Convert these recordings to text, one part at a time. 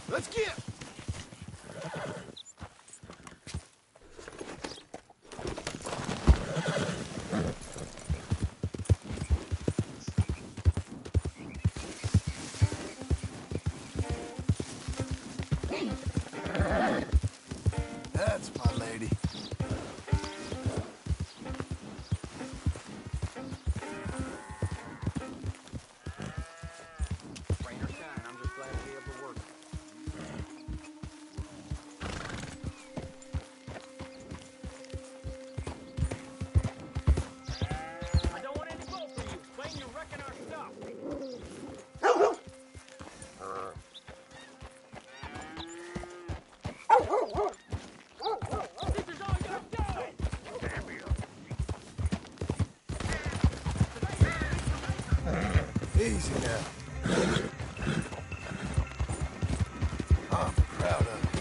Let's get. That's my lady. Rain or shine, I'm just glad to be able to work. I don't want any gold for you. Explain you're wrecking our stuff. This is all your doing! Easy now. I'm proud of you.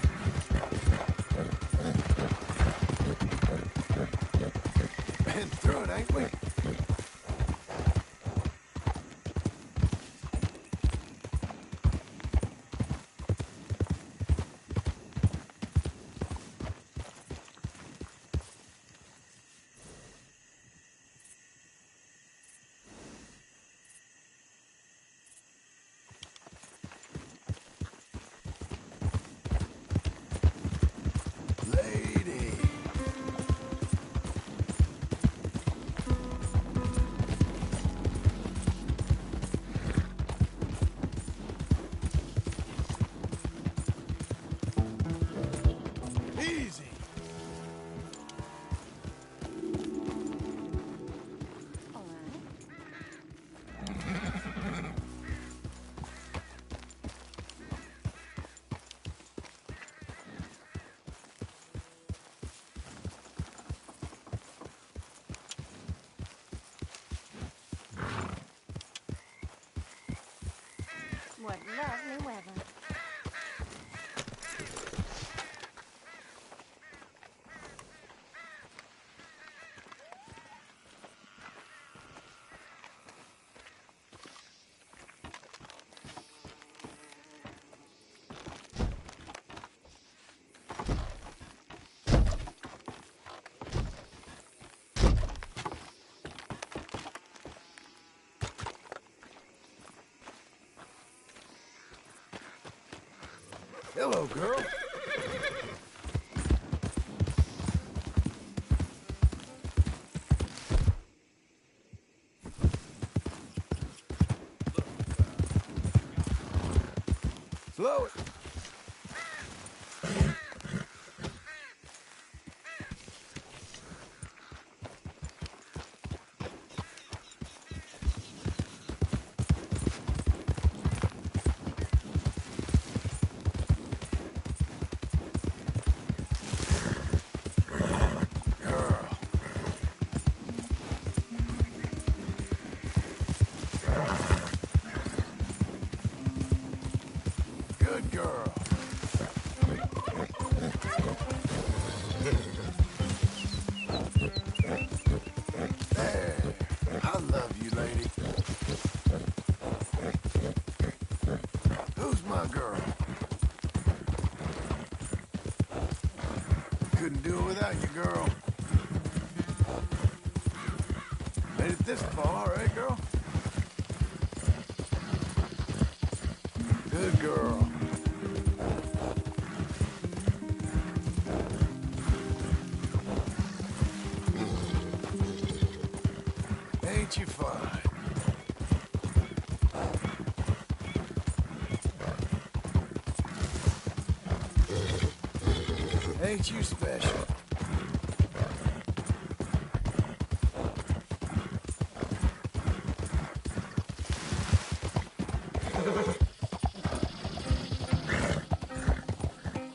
Been through it, ain't we? Lady. Easy. What lovely weather. Hello, girl. Slow it. Good girl. There. I love you, lady. Who's my girl? Couldn't do it without you, girl. Made it this far, eh, girl? Good girl. Ain't you fine? Ain't you special?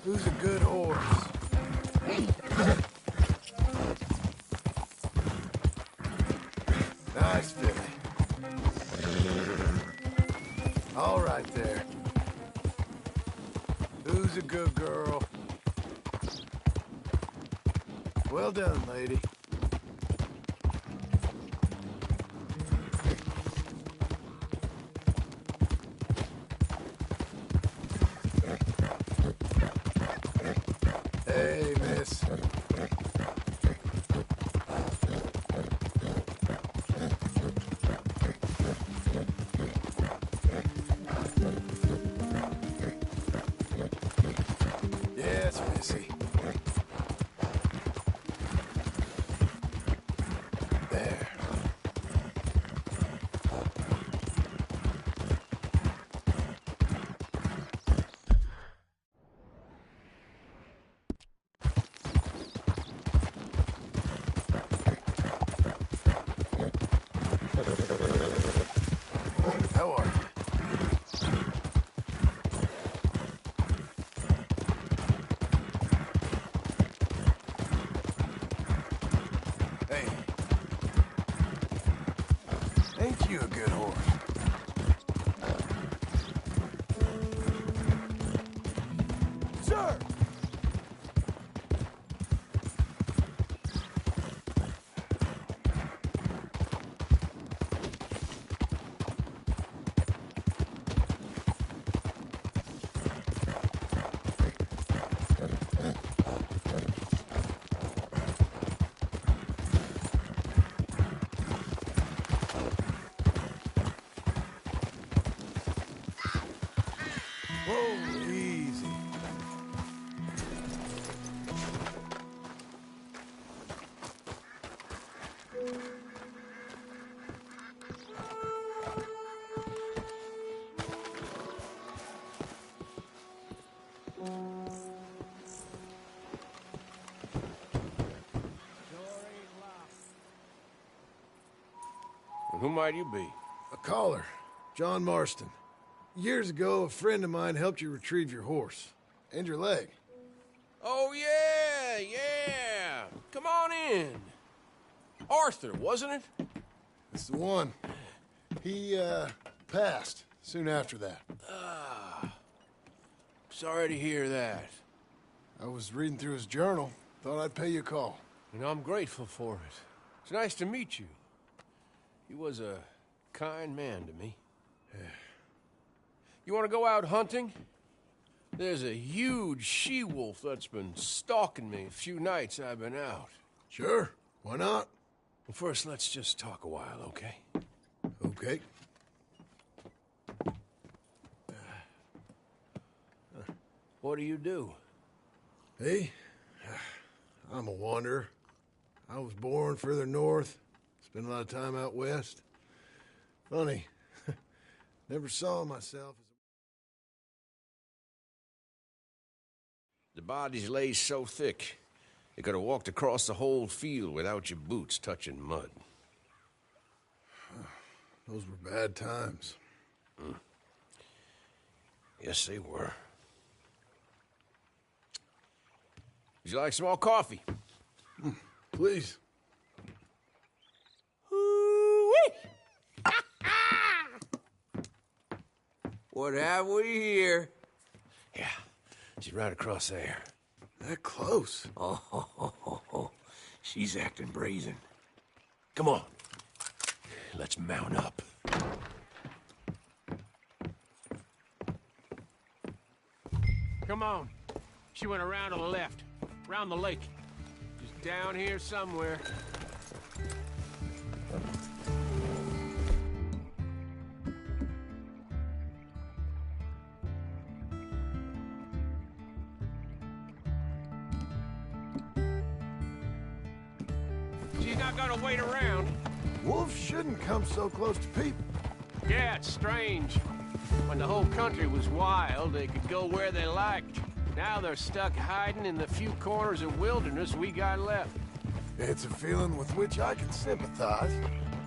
Who's a good horse? Nice filly. All right there. Who's a good girl? Well done, lady. Hey, miss. Yes, missy. There. How are you? Hey. Ain't you a good horse? Sir! Whoa, easy. Who might you be? A caller, John Marston. Years ago, a friend of mine helped you retrieve your horse. And your leg. Oh, yeah. Come on in. Arthur, wasn't it? It's the one. He, passed soon after that. Sorry to hear that. I was reading through his journal. Thought I'd pay you a call. And I'm grateful for it. It's nice to meet you. He was a kind man to me. You want to go out hunting? There's a huge she-wolf that's been stalking me a few nights I've been out. Sure. Why not? Well, first, let's just talk a while, okay? Okay. What do you do? Hey, I'm a wanderer. I was born further north. Spent a lot of time out west. Funny. Never saw myself as The bodies lay so thick, you could have walked across the whole field without your boots touching mud. Those were bad times. Yes, they were. Would you like some more coffee? Please. Ooh-wee! What have we here? Yeah, she's right across there. That close. Oh, she's acting brazen. Come on, let's mount up. Come on. She went around to the left, around the lake. She's down here somewhere. She's not gonna wait around. Wolves shouldn't come so close to people. Yeah, it's strange. When the whole country was wild, they could go where they liked. Now they're stuck hiding in the few corners of wilderness we got left. It's a feeling with which I can sympathize.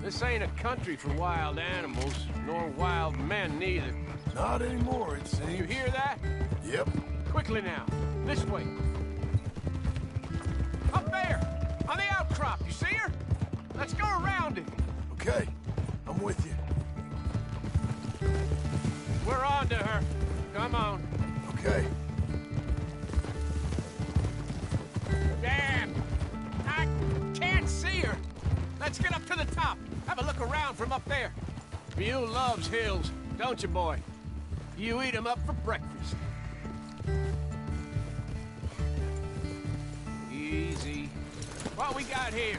This ain't a country for wild animals, nor wild men neither. Not anymore, it seems. You hear that? Yep. Quickly now. This way. Up there! On the outcrop, you see her? Let's go around it. Okay, I'm with you. We're on to her. Come on. Okay. You loves hills, don't you, boy? You eat 'em up for breakfast. Easy. What we got here?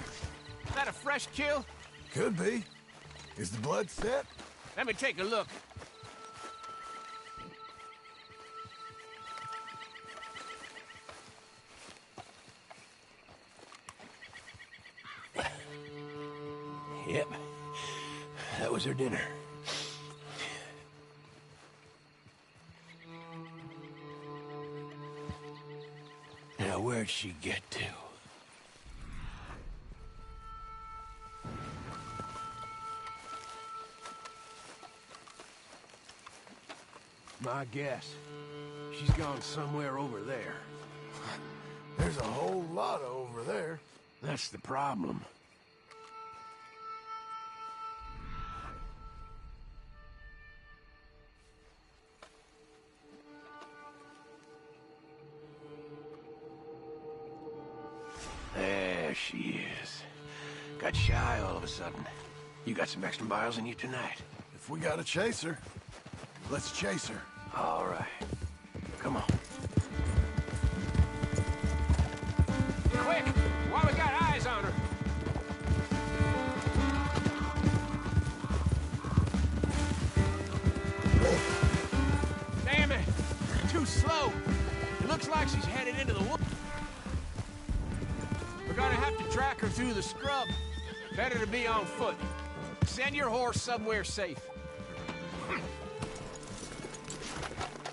Is that a fresh kill? Could be. Is the blood set? Let me take a look. Yep. That was her dinner. Now, where'd she get to? My guess. She's gone somewhere over there. There's a whole lot over there. That's the problem. There she is. Got shy all of a sudden. You got some extra miles in you tonight. If we gotta chase her, let's chase her. All right. Come on. Quick! While we got eyes on her. Damn it! Too slow. It looks like she's headed into the woods. We're gonna have to track her through the scrub. Better to be on foot. Send your horse somewhere safe.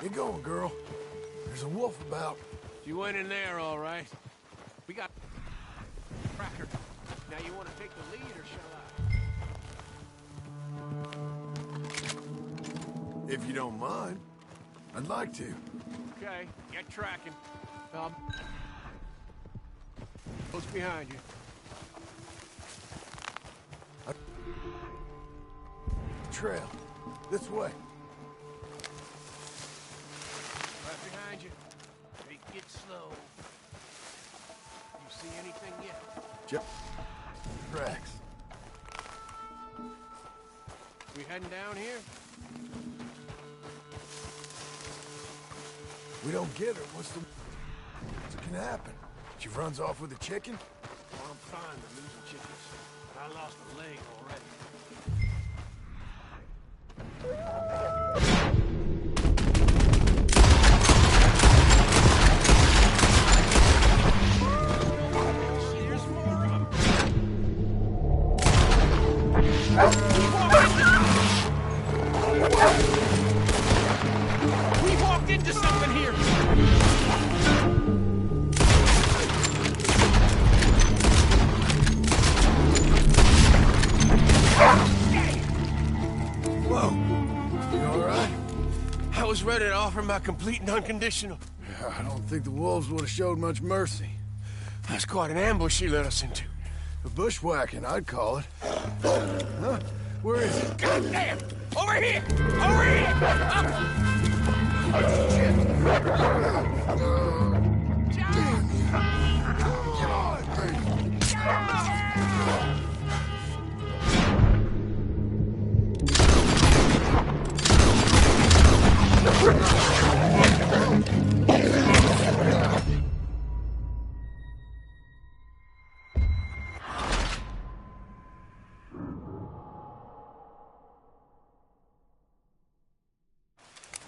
Get going, girl. There's a wolf about. You went in there, all right. We got tracker. Now you want to take the lead, or shall I? If you don't mind, I'd like to. Okay, get tracking. Close behind you. Trail. This way. Right behind you. Take it slow. You see anything yet? Tracks. We heading down here? We don't get her. What can happen? She runs off with a chicken? Well, I'm fine with losing chickens. I lost a leg already. There's more of them. We walked into something here. Whoa. You all right? I was ready to offer my complete and unconditional. I don't think the wolves would have showed much mercy. That's quite an ambush she led us into. A bushwhacking, I'd call it. Huh? Where is it? God damn! Over here! Over here! Up!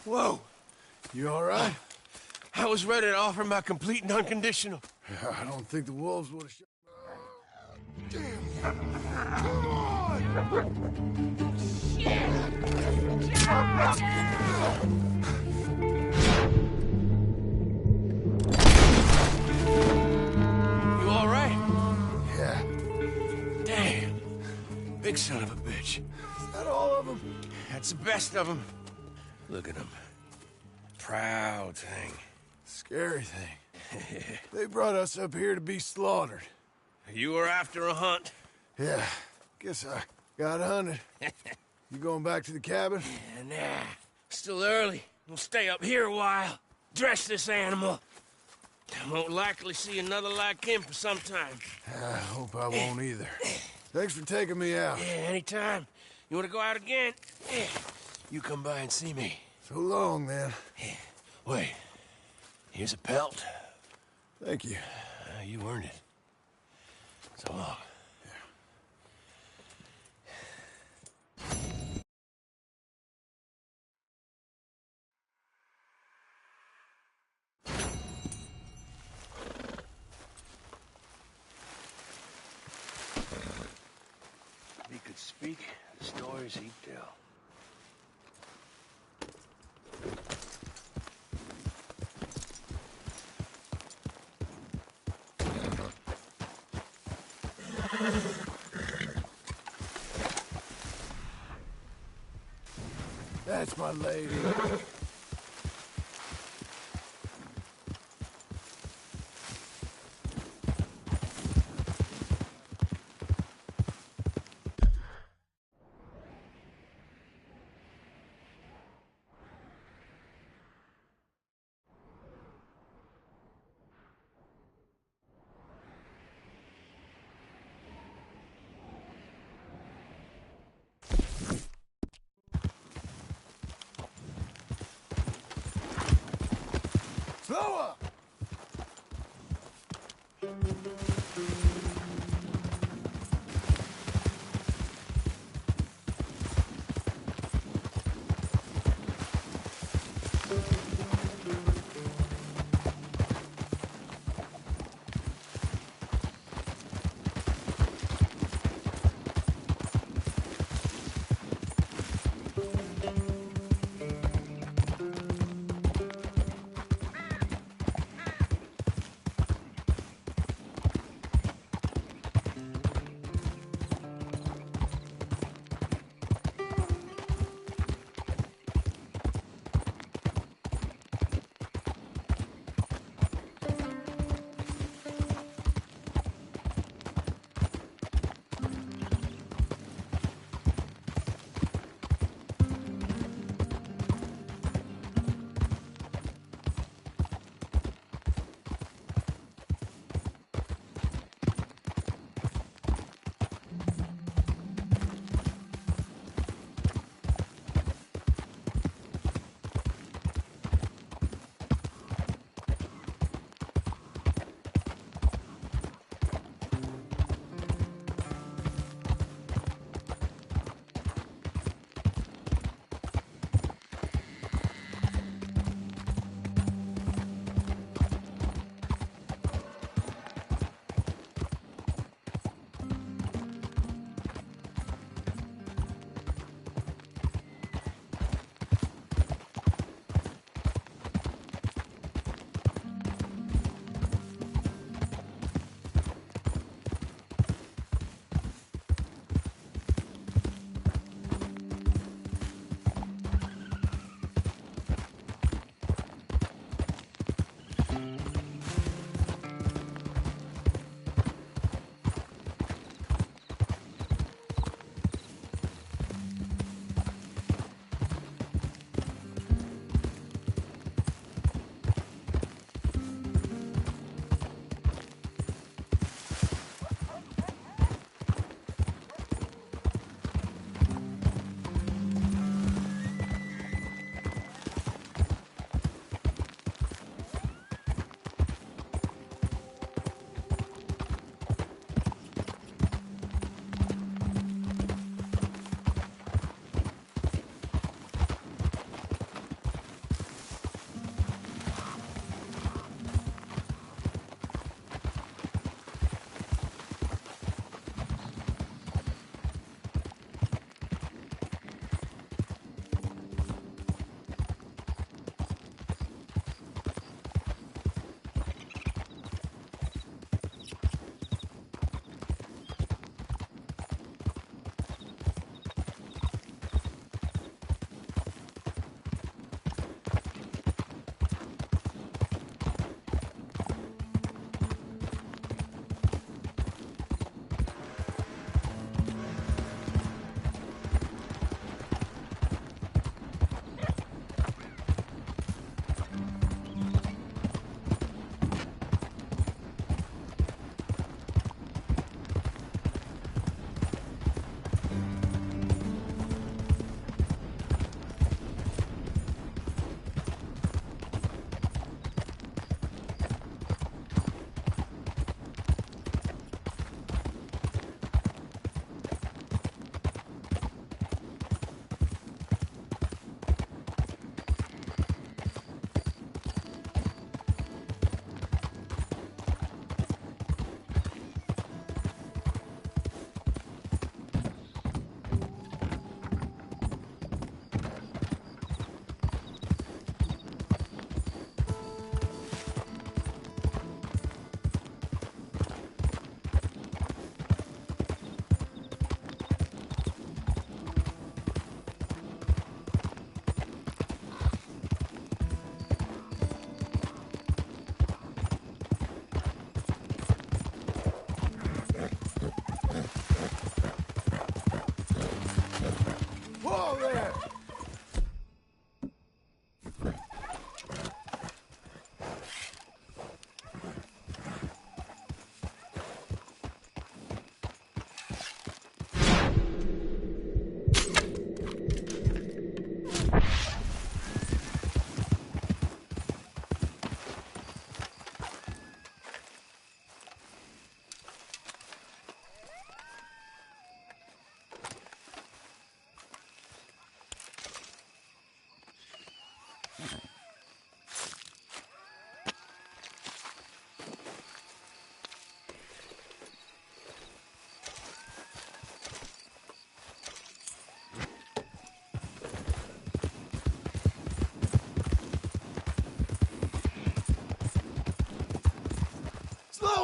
Whoa! You all right? I was ready to offer my complete and unconditional. I don't think the wolves would have showed... You all right? Yeah. Damn. Big son of a bitch. Is that all of them? That's the best of them. Look at him. Proud thing. Scary thing. They brought us up here to be slaughtered. You were after a hunt? Yeah. Guess I got hunted. You going back to the cabin? Nah. Still early. We'll stay up here a while. Dress this animal. I won't likely see another like him for some time. I hope I won't either. Thanks for taking me out. Yeah, anytime. You want to go out again? Yeah. You come by and see me. So long, then. Yeah. Wait. Here's a pelt. Thank you. You earned it. So long. If he could speak, the stories he'd tell. That's my lady. Slow up!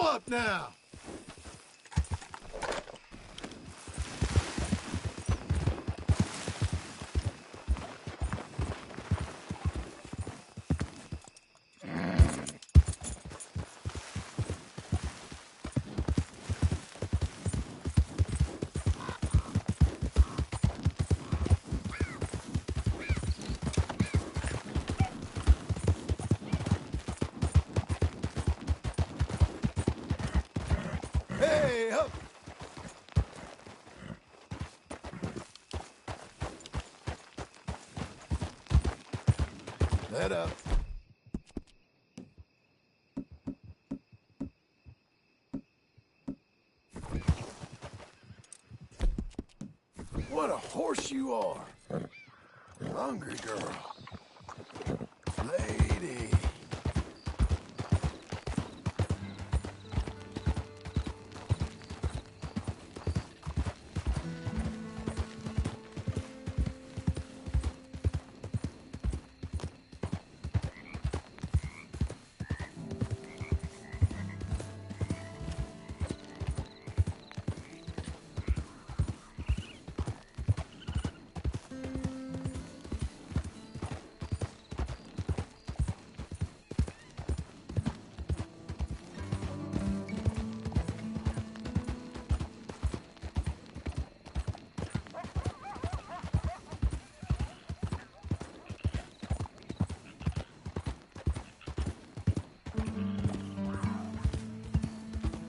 Slow up now! Hey, up! Let up. What a horse you are. Hungry girl. Lady.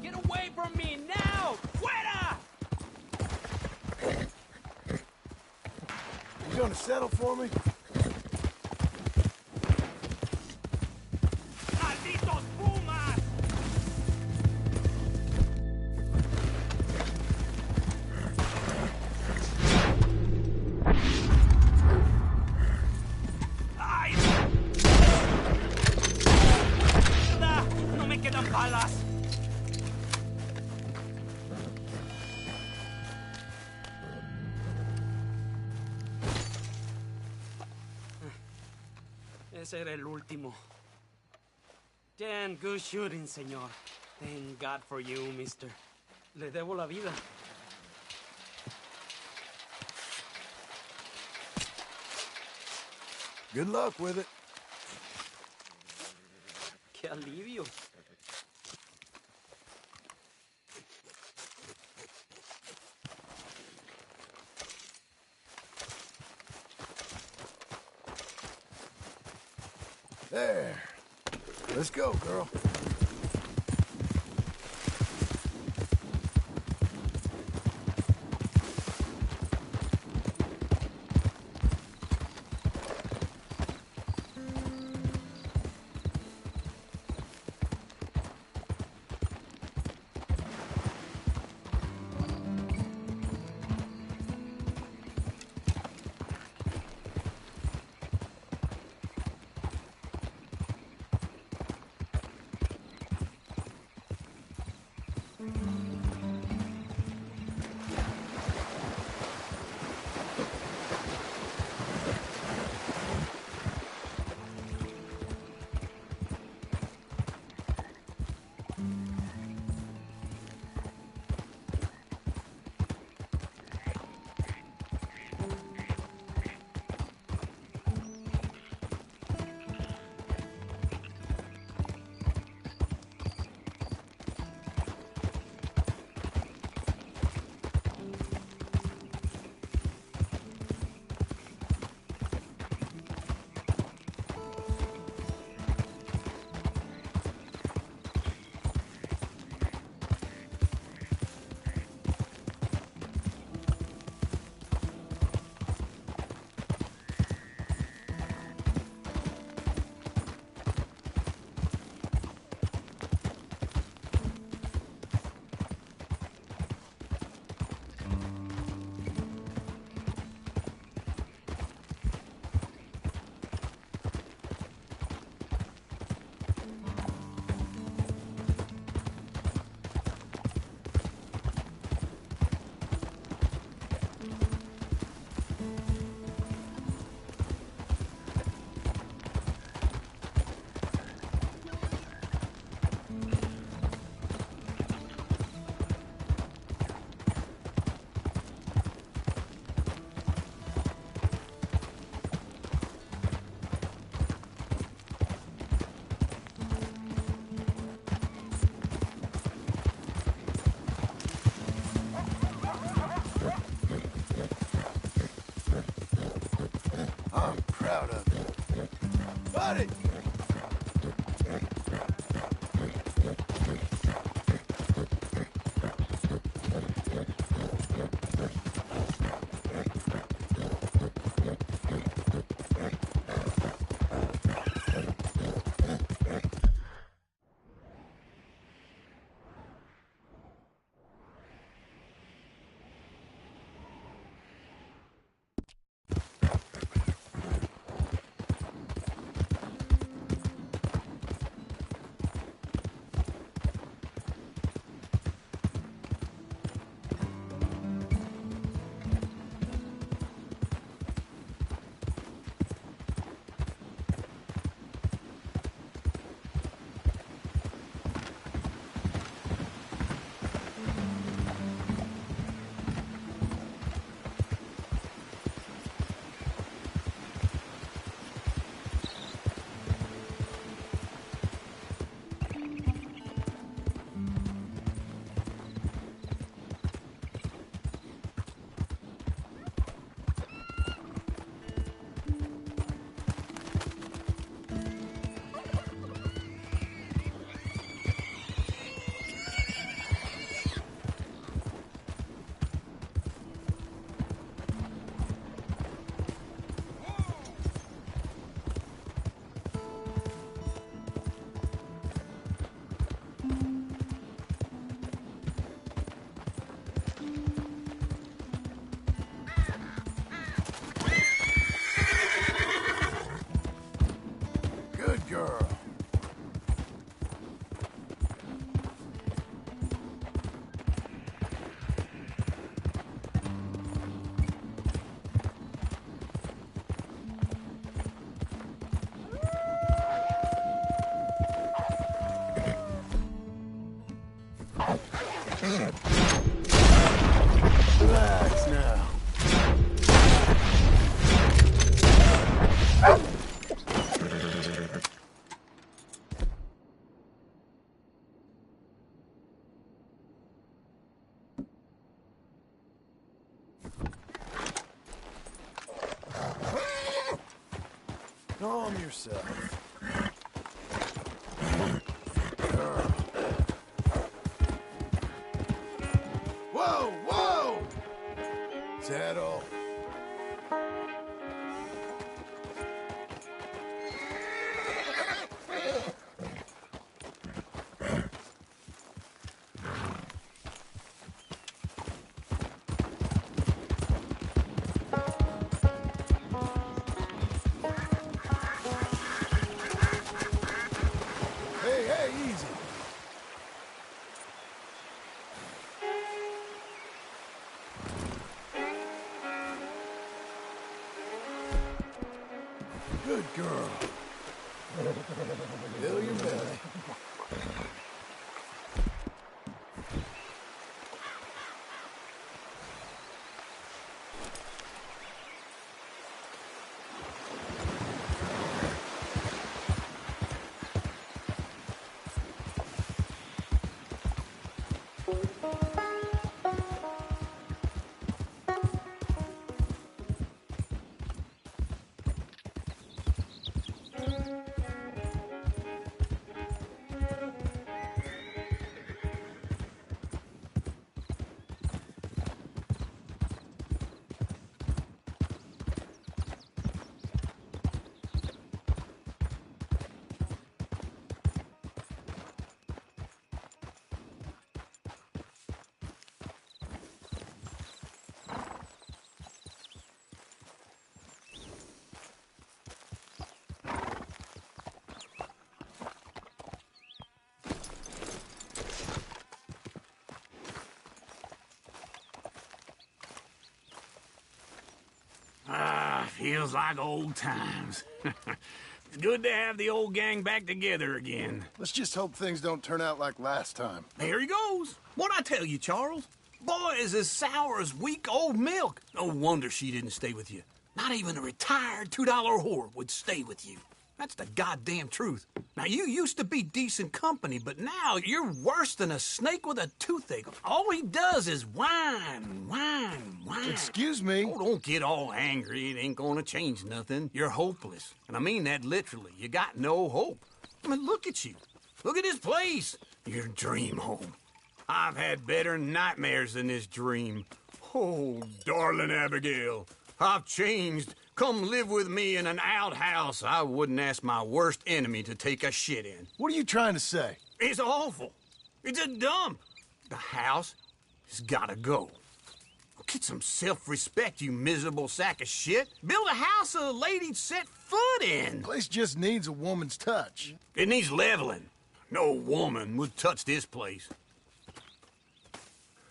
Get away from me now! Fuera! You gonna settle for me? ¡Malditos pumas! ¡Ay! ¡Mierda! ¡No me quedan balas! Ese era el último. Damn good shooting, señor. Thank God for you, mister. Le debo la vida. Good luck with it. ¡Qué alivio! There. Let's go, girl. buddy! Good girl. Relax now. Calm yourself. Girl. Whoa, whoa! Settle. Hey, hey, easy. Good girl. Fill your belly. Feels like old times. It's good to have the old gang back together again. Let's just hope things don't turn out like last time. There he goes. What'd I tell you, Charles? Boy is as sour as weak old milk. No wonder she didn't stay with you. Not even a retired $2 whore would stay with you. That's the goddamn truth. Now, you used to be decent company, but now you're worse than a snake with a toothache. All he does is whine, whine, whine. Excuse me? Oh, don't get all angry. It ain't gonna change nothing. You're hopeless. And I mean that literally. You got no hope. I mean, look at you. Look at this place. Your dream home. I've had better nightmares than this dream. Oh, darling Abigail, I've changed. Come live with me in an outhouse I wouldn't ask my worst enemy to take a shit in. What are you trying to say? It's awful. It's a dump. The house has gotta go. Get some self-respect, you miserable sack of shit. Build a house a lady'd set foot in. Place just needs a woman's touch. It needs leveling. No woman would touch this place.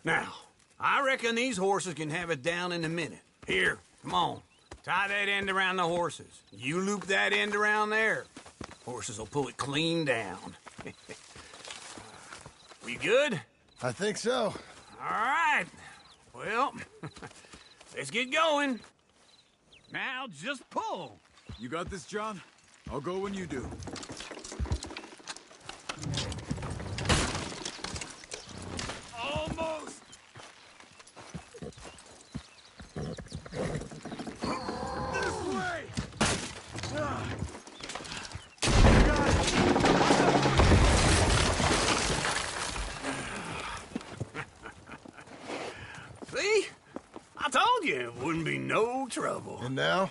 Now, I reckon these horses can have it down in a minute. Here, come on. Tie that end around the horses. You loop that end around there. Horses will pull it clean down. We good? I think so. All right. Well, let's get going. Now just pull. You got this, John? I'll go when you do. Almost! This way! See? I told you it wouldn't be no trouble. And now?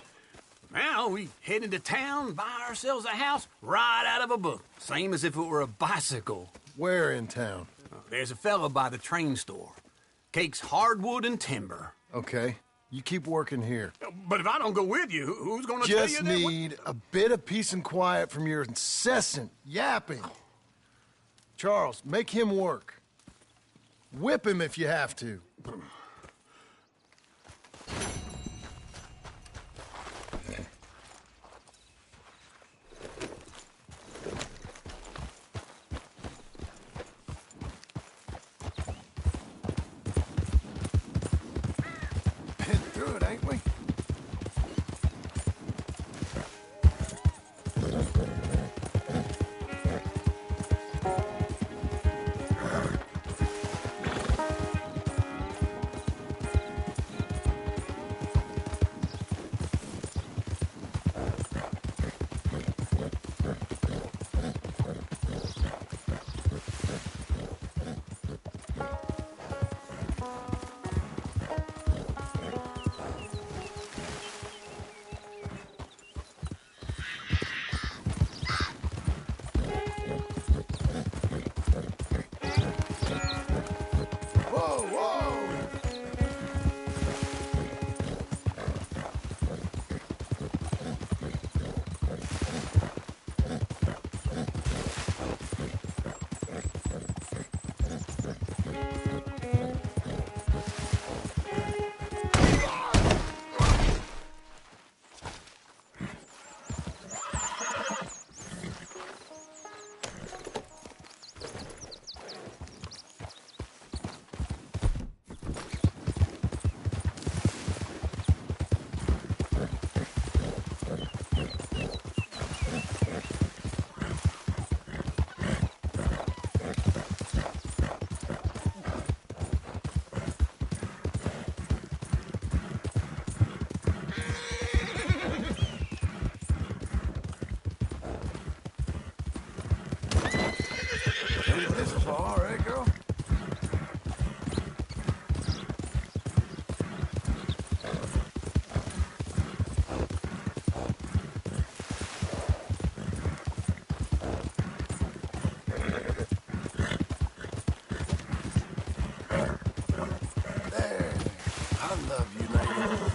Now we head into town, buy ourselves a house right out of a book. Same as if it were a bicycle. Where in town? There's a fella by the train store. Cakes hardwood and timber. Okay. You keep working here. But if I don't go with you, who's gonna tell you Just that? need a bit of peace and quiet from your incessant yapping. Charles, make him work. Whip him if you have to. Been through it, ain't we? Whoa, whoa! Made it this far, eh, girl? There. I love you, lady.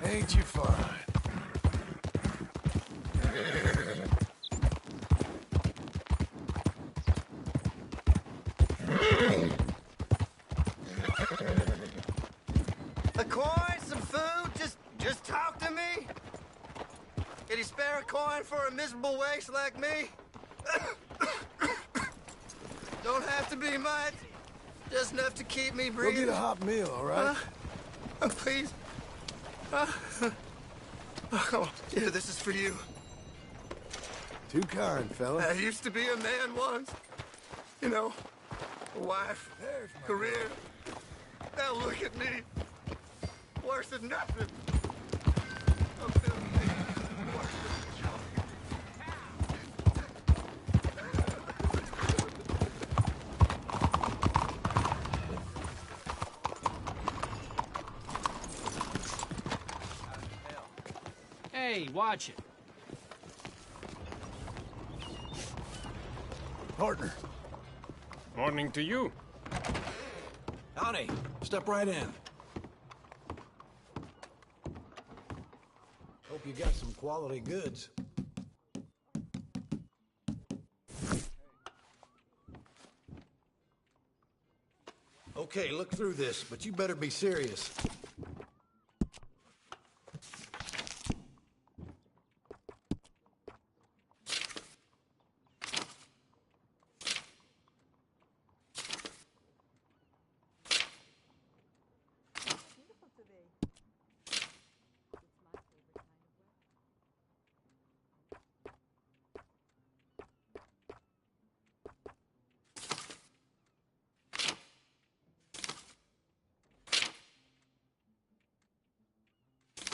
Ain't you fine? Could you spare a coin for a miserable waste like me? Don't have to be much. Just enough to keep me Go breathing. get a hot meal, all right? Please. Oh, yeah, this is for you. Too kind, fella. I used to be a man once. You know, a wife, There's my career. Now look at me. Worse than nothing. I'm filthy. Worse than junk. Hey, watch it. Partner. Morning to you. Howdy. Step right in. Hope you got some quality goods. Okay, look through this, but you better be serious.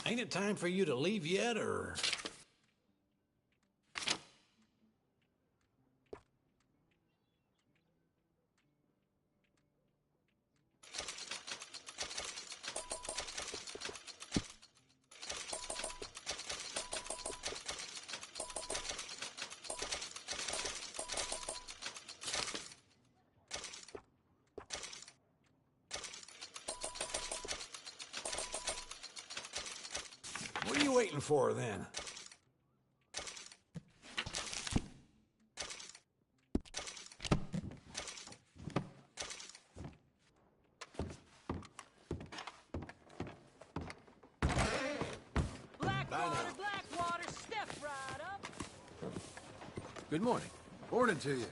Ain't it time for you to leave yet, or...? What are you waiting for, then? Blackwater, step right up. Good morning. Morning to you.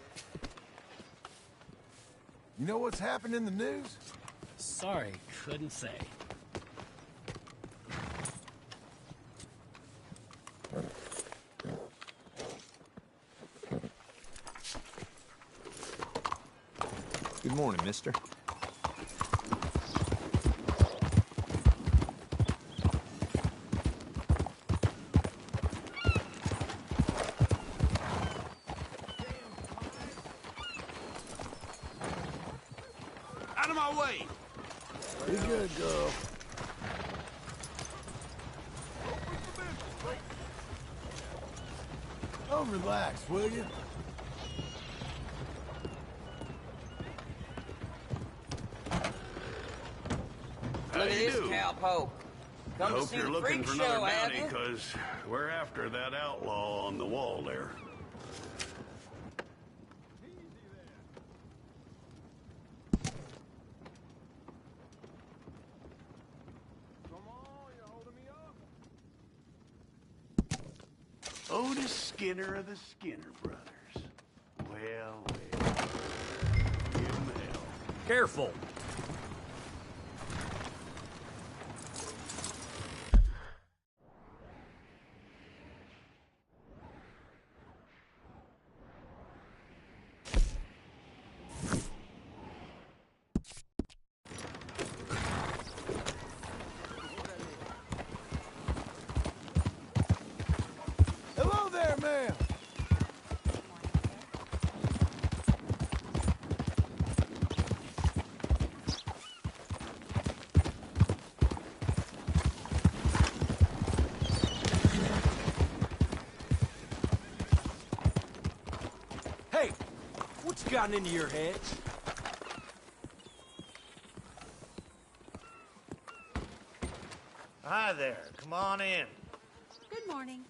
You know what's happened in the news? Sorry, couldn't say. Good morning, mister. Out of my way! Be good, girl. Oh, relax, will you? Look at this cowpoke. Come to Hope see you're the looking freak for show, another have bounty, you? because we're after that outlaw on the wall there. Otis Skinner of the Skinner Brothers. Well, well. Give him hell. Careful. Hello there, ma'am. Hey, what's gotten into your heads? Hi there. Come on in. Good morning.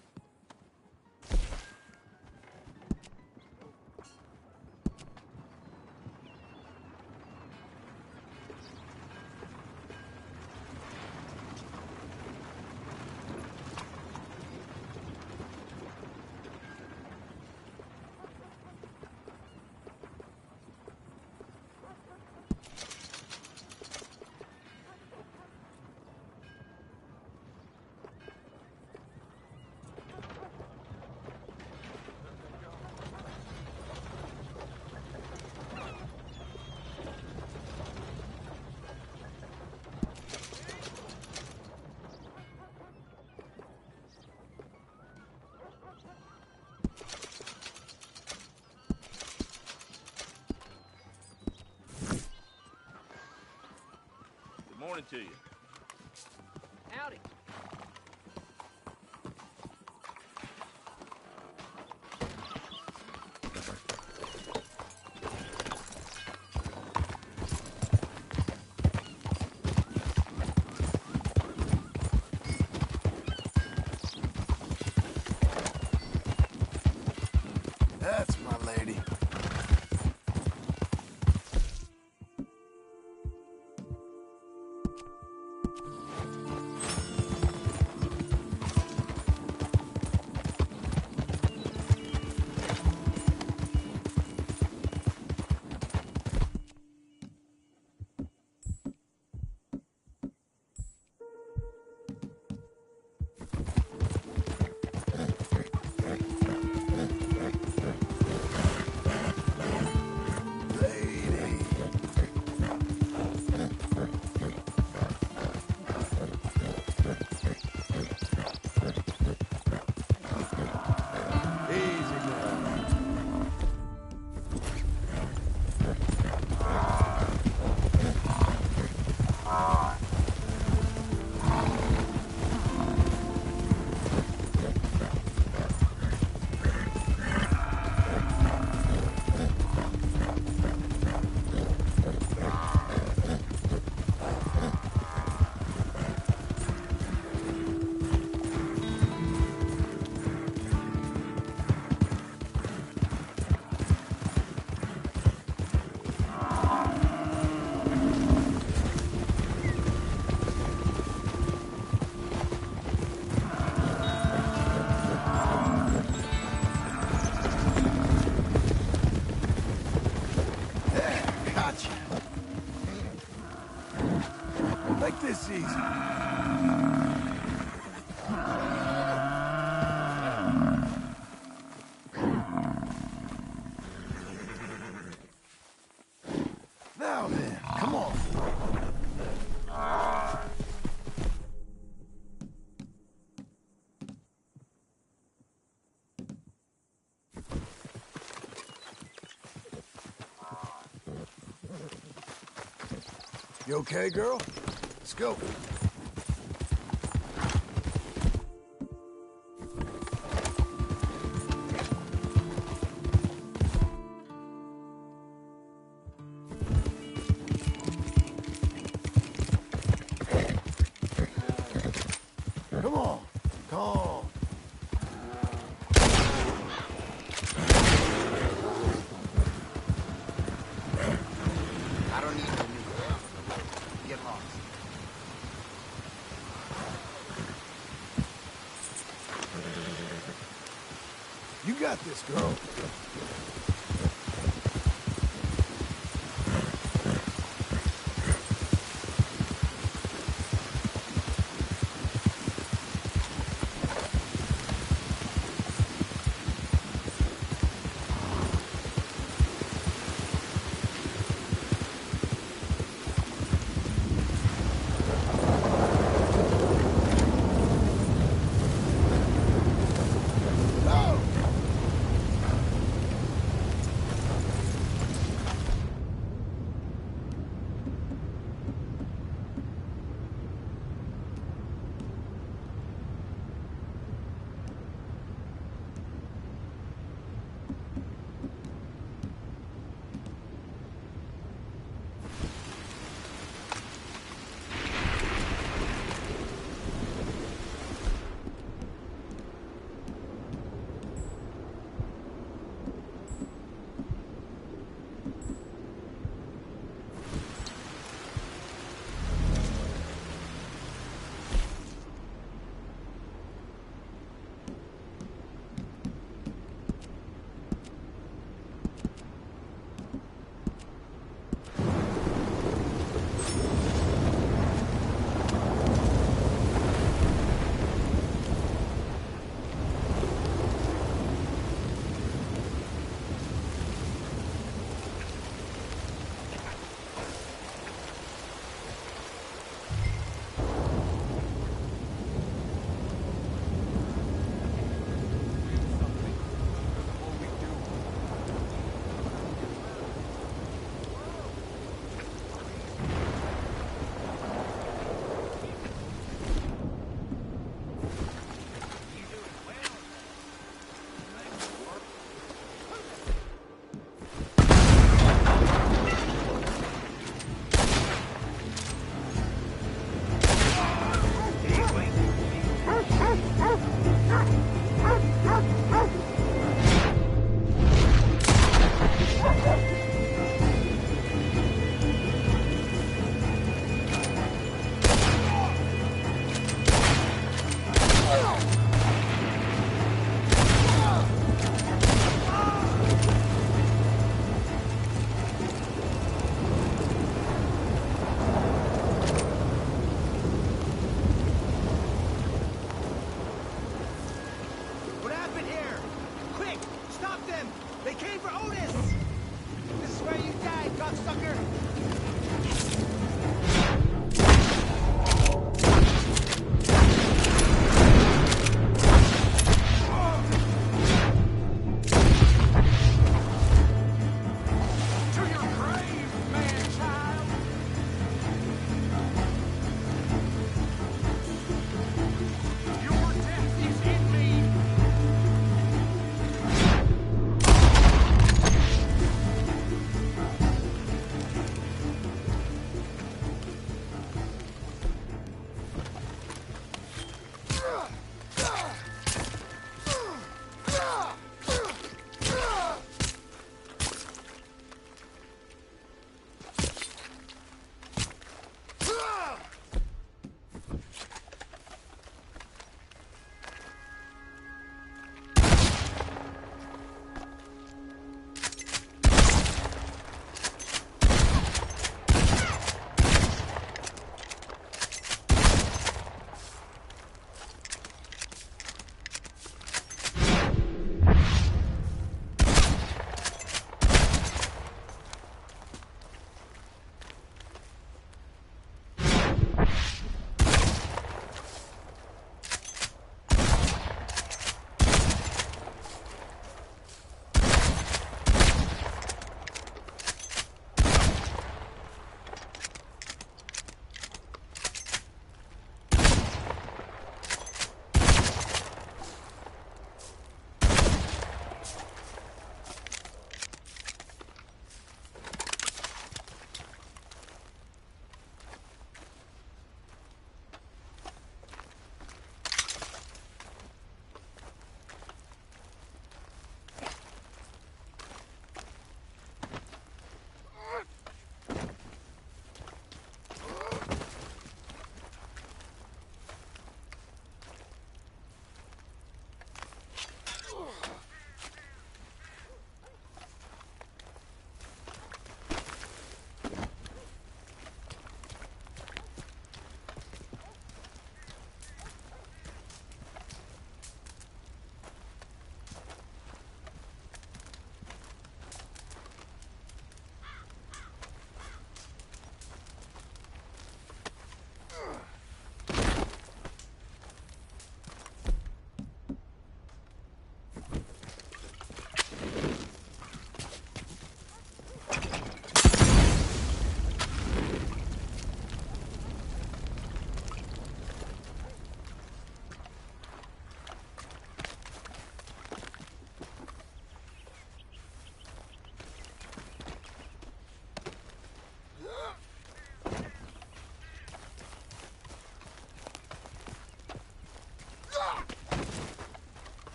morning to you. Howdy. That's my lady. Make this easy. Now then, come on. You okay, girl? Let's go. Come on, calm. I don't need no new. Get lost. You got this, girl.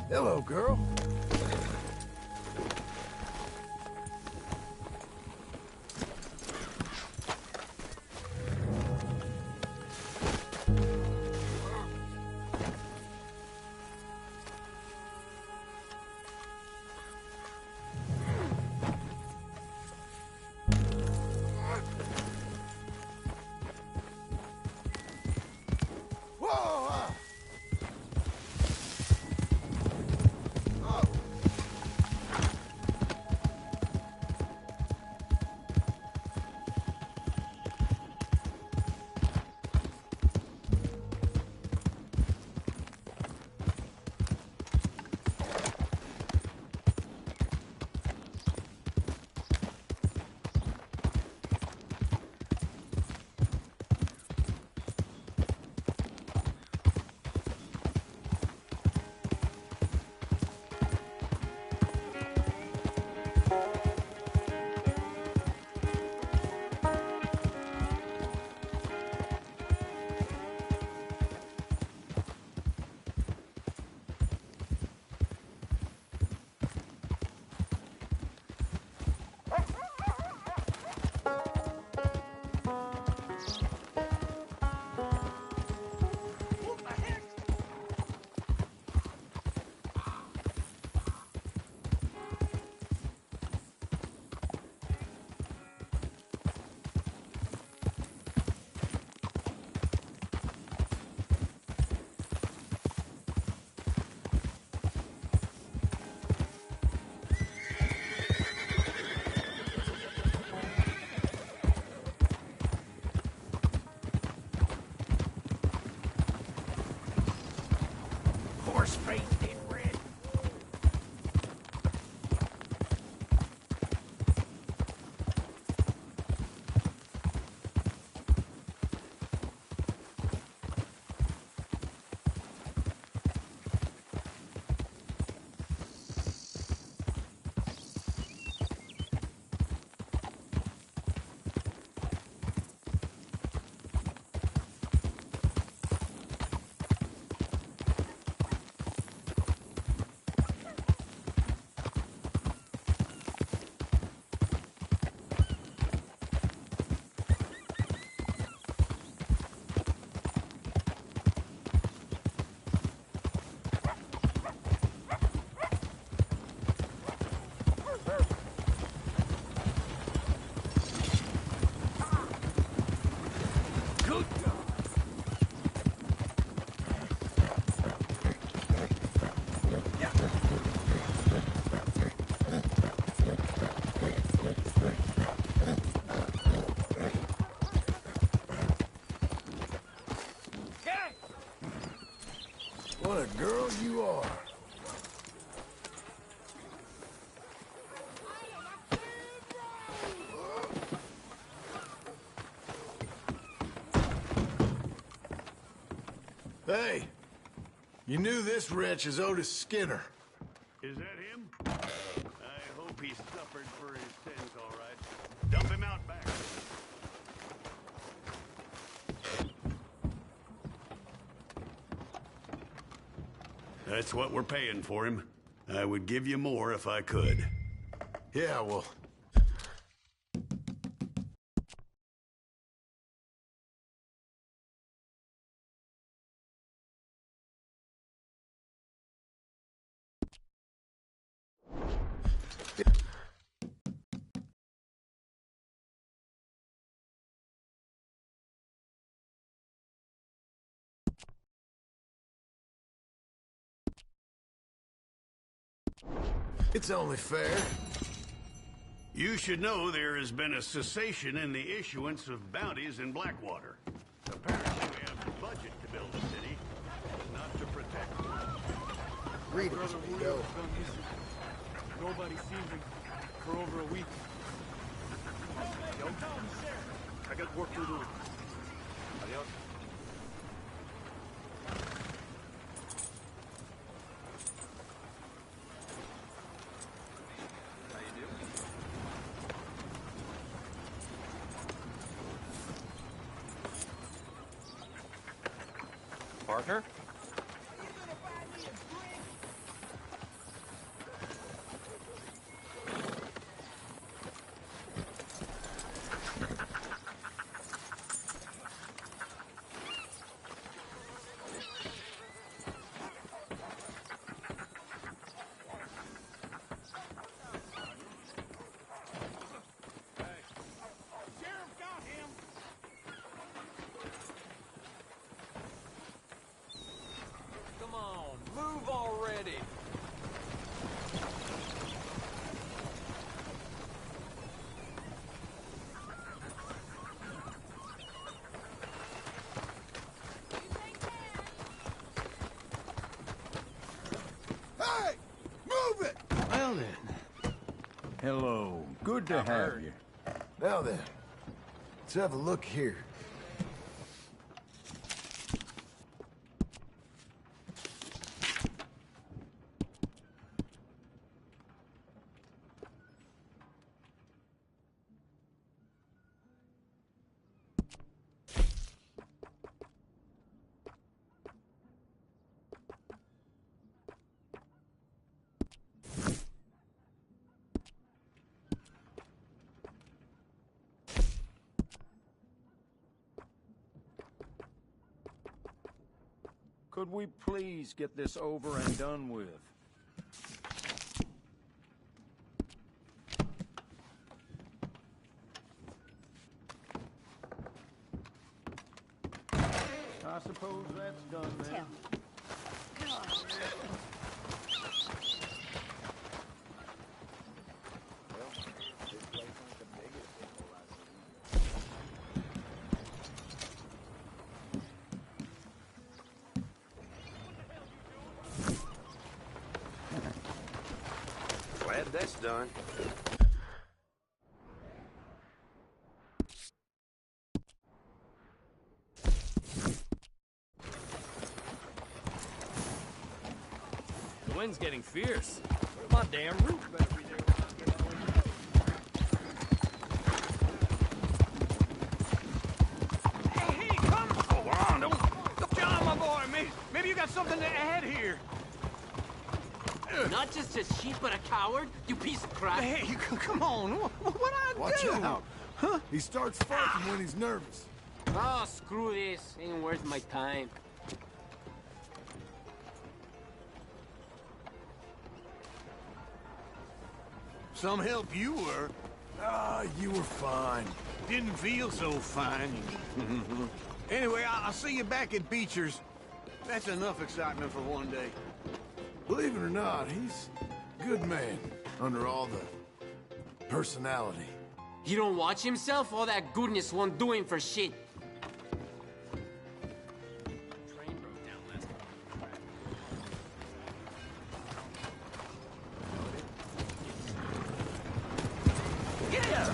Hello, girl. Horse face in red. What a girl you are. Hey, you knew this wretch is Otis Skinner. Is that him? I hope he suffered for his sins, all right. Dump him out back. That's what we're paying for him. I would give you more if I could. Yeah, well, it's only fair. You should know there has been a cessation in the issuance of bounties in Blackwater. Apparently we have the budget to build a city, not to protect it. Read it, go. Nobody seen him for over a week. Yo, I got work to do. Adios. Partner? on, move already. Hey! Move it! Well then. Hello. Good to have you. Now then, let's have a look here. Could we please get this over and done with? I suppose that's done then. Tell me. Glad that's done. The wind's getting fierce. My damn roof better be there when I get home. Hey, come on! Don't John, my boy. Maybe you got something to add here. Not just a sheep, but a coward? You piece of crap. Hey, come on. What I Watch do? out. Huh? He starts fighting when he's nervous. Oh, screw this. Ain't worth my time. Some help you were. Ah, you were fine. Didn't feel so fine. Anyway, I'll see you back at Beecher's. That's enough excitement for one day. Believe it or not, he's a good man under all the personality. He don't watch himself? All that goodness won't do him for shit. Train broke down last Yeah!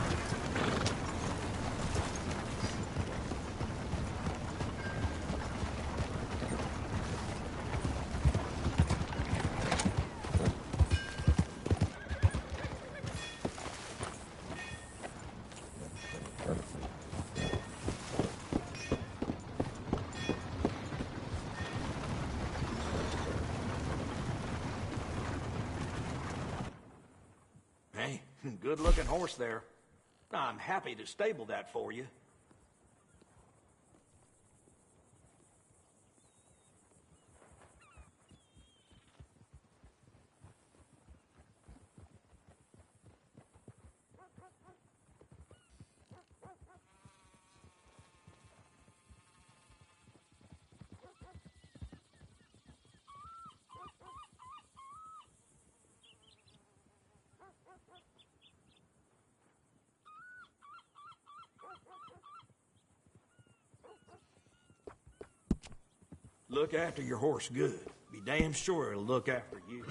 Hey, good-looking horse there. I'm happy to stable that for you. Look after your horse good. Be damn sure it'll look after you.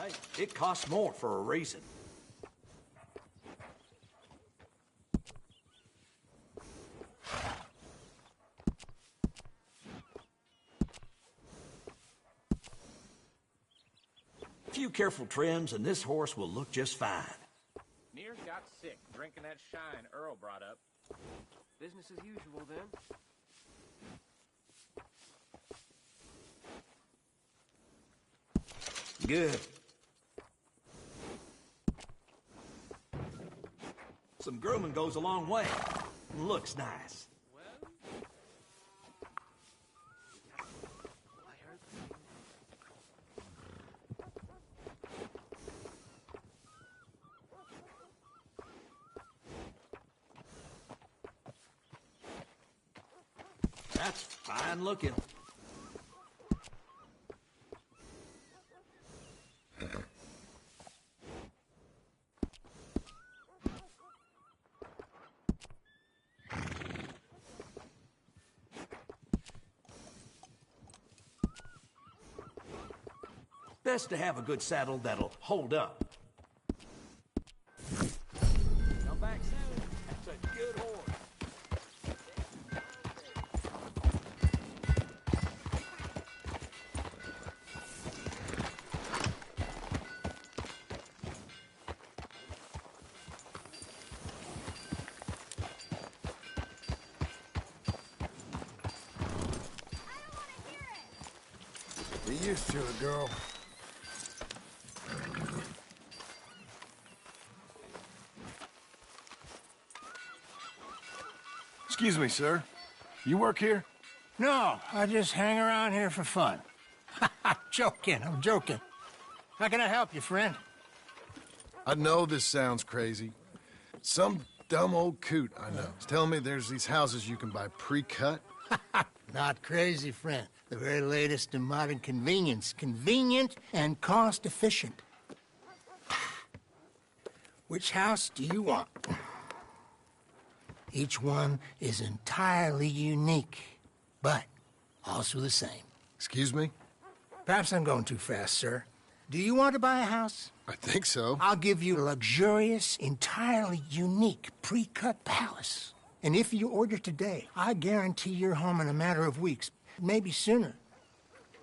right. It costs more for a reason. A few careful trims and this horse will look just fine. Near's got sick drinking that shine Earl brought up. Business as usual, then. Good. Some grooming goes a long way. Looks nice. That's fine looking. Best to have a good saddle that'll hold up. Come back soon. That's a good horse. Be used to it, girl. Excuse me, sir. You work here? No, I just hang around here for fun. I'm joking. How can I help you, friend? I know this sounds crazy. Some dumb old coot I know is telling me there's these houses you can buy pre-cut. Not crazy, friend. The very latest in modern convenience. Convenient and cost-efficient. Which house do you want? Each one is entirely unique, but also the same. Excuse me? Perhaps I'm going too fast, sir. Do you want to buy a house? I think so. I'll give you a luxurious, entirely unique pre-cut palace. And if you order today, I guarantee you're home in a matter of weeks, maybe sooner.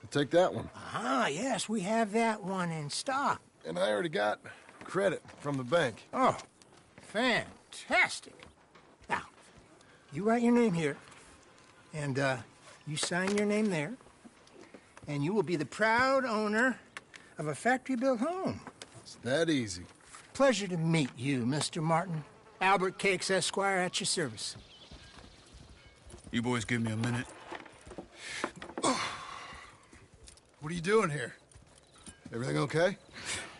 I'll take that one. Ah, yes, we have that one in stock. And I already got credit from the bank. Oh, fantastic. Now, you write your name here, and you sign your name there, and you will be the proud owner of a factory-built home. It's that easy. Pleasure to meet you, Mr. Martin. Albert Cakes, Esquire, at your service. You boys give me a minute. What are you doing here? Everything okay?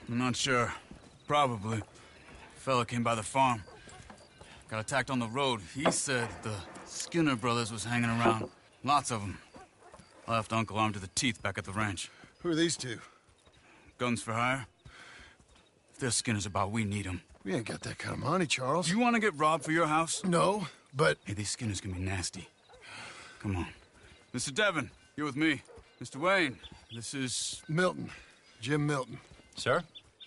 I'm not sure. Probably. Fella came by the farm. Got attacked on the road. He said the Skinner brothers was hanging around. Lots of them. I left Uncle armed to the teeth back at the ranch. Who are these two? Guns for hire. If there's Skinner's about, we need them. We ain't got that kind of money, Charles. You want to get robbed for your house? No, but... Hey, these Skinners can be nasty. Come on. Mr. Devon, you're with me. Mr. Wayne, this is... Milton. Jim Milton. Sir,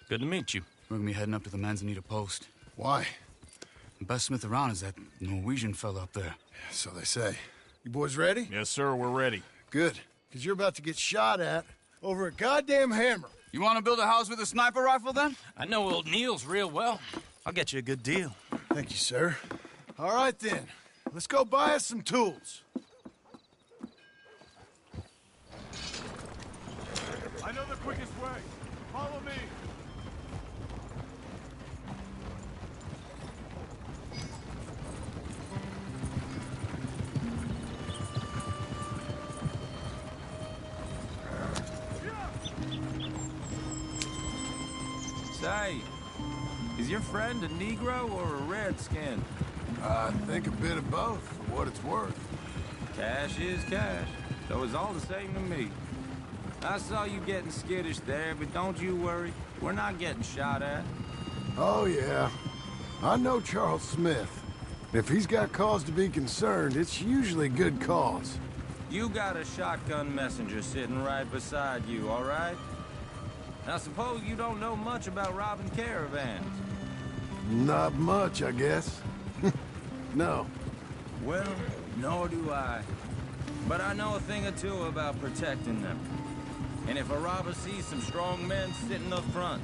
good to meet you. We're gonna be heading up to the Manzanita post. Why? The best smith around is that Norwegian fella up there. So they say. You boys ready? Yes, sir, we're ready. Good, because you're about to get shot at over a goddamn hammer. You want to build a house with a sniper rifle, then? I know old Neil's real well. I'll get you a good deal. Thank you, sir. All right, then. Let's go buy us some tools. I know the quickest way. Follow me. Say, is your friend a Negro or a Redskin? I think a bit of both, for what it's worth. Cash is cash, so it's all the same to me. I saw you getting skittish there, but don't you worry. We're not getting shot at. Oh, yeah. I know Charles Smith. If he's got cause to be concerned, it's usually good cause. You got a shotgun messenger sitting right beside you, all right? I suppose you don't know much about robbing caravans. Not much, I guess. No. Well, nor do I. But I know a thing or two about protecting them. And if a robber sees some strong men sitting up front,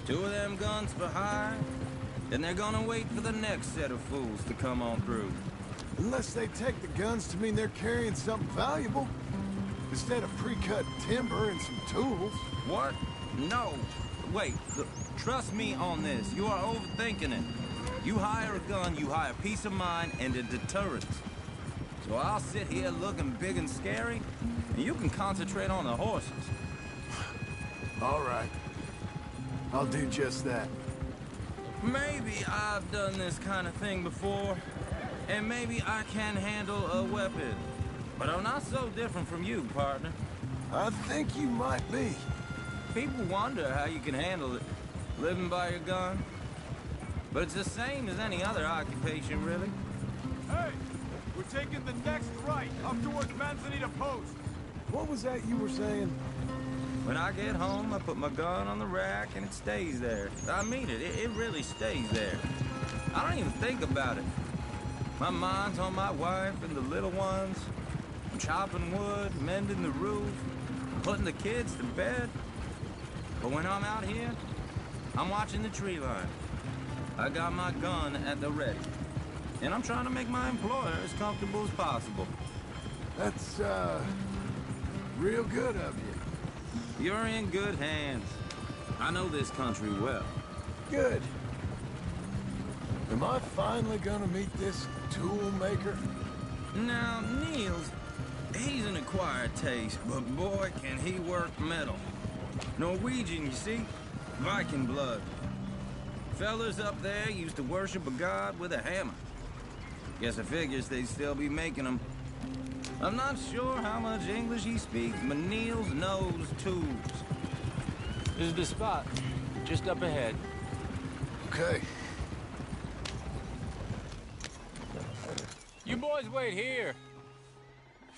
2 of them guns for hire, then they're gonna wait for the next set of fools to come on through. Unless they take the guns to mean they're carrying something valuable. Instead of pre-cut timber and some tools. What? No. Wait, look, trust me on this. You are overthinking it. You hire a gun, you hire peace of mind and a deterrence. So I'll sit here looking big and scary, and you can concentrate on the horses. All right. I'll do just that. Maybe I've done this kind of thing before, and maybe I can handle a weapon. But I'm not so different from you, partner. I think you might be. People wonder how you can handle it, living by your gun. But it's the same as any other occupation, really. Hey! We're taking the next right, up towards Manzanita Post. What was that you were saying? When I get home, I put my gun on the rack and it stays there. I mean it. It really stays there. I don't even think about it. My mind's on my wife and the little ones. I'm chopping wood, mending the roof, putting the kids to bed. But when I'm out here, I'm watching the tree line. I got my gun at the ready. And I'm trying to make my employer as comfortable as possible. That's, real good of you. You're in good hands. I know this country well. Good. Am I finally gonna meet this tool maker? Now, Niels, he's an acquired taste, but boy, can he work metal. Norwegian, you see? Viking blood. Fellas up there used to worship a god with a hammer. Guess I figures they'd still be making them. I'm not sure how much English he speaks, but Niels knows tools. This is the spot, just up ahead. Okay. You boys wait here.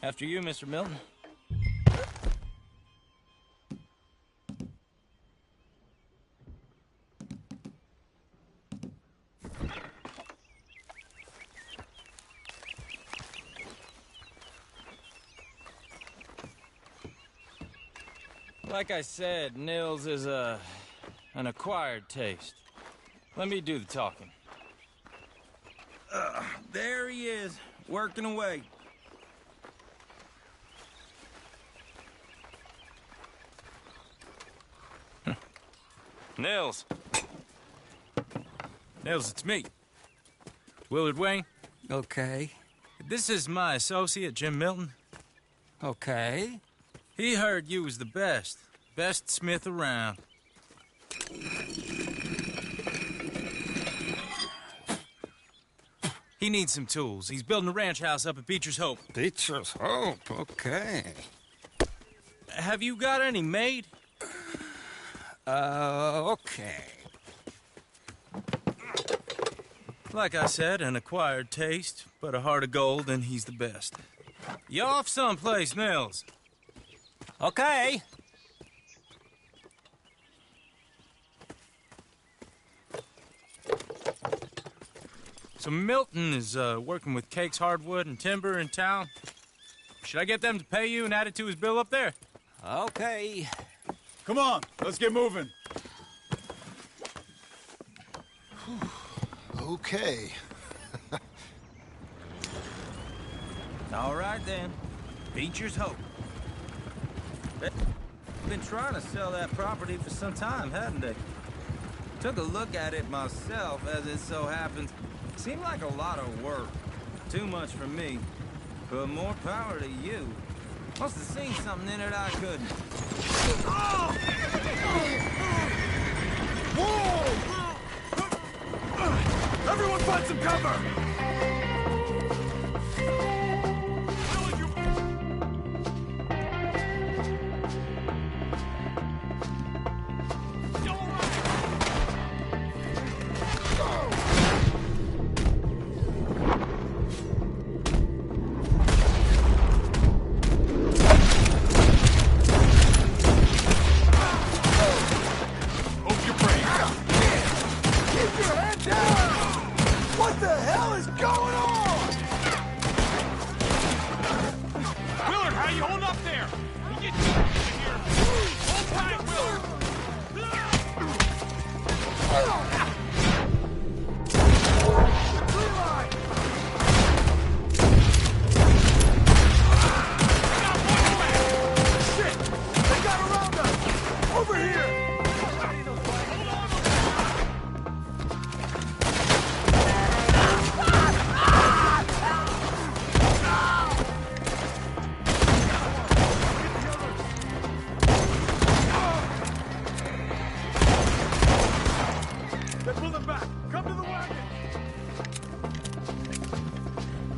After you, Mr. Milton. Like I said, Nils is an acquired taste. Let me do the talking. There he is, working away. Nils. Nils, it's me. Willard Wayne. Okay. This is my associate, Jim Milton. Okay. He heard you was the best smith around. He needs some tools. He's building a ranch house up at Beecher's Hope. Beecher's Hope, okay. Have you got any made? Okay. Like I said, an acquired taste, but a heart of gold, and he's the best. You off someplace, Nils? Okay. So Milton is working with Cake's Hardwood and Timber in town. Should I get them to pay you and add it to his bill up there? Okay. Come on, let's get moving. Okay. All right, then. Beecher's Hope. They've been trying to sell that property for some time, haven't they? Took a look at it myself, as it so happens. Seemed like a lot of work. Too much for me. But more power to you. Must have seen something in it I couldn't. Whoa! Everyone find some cover!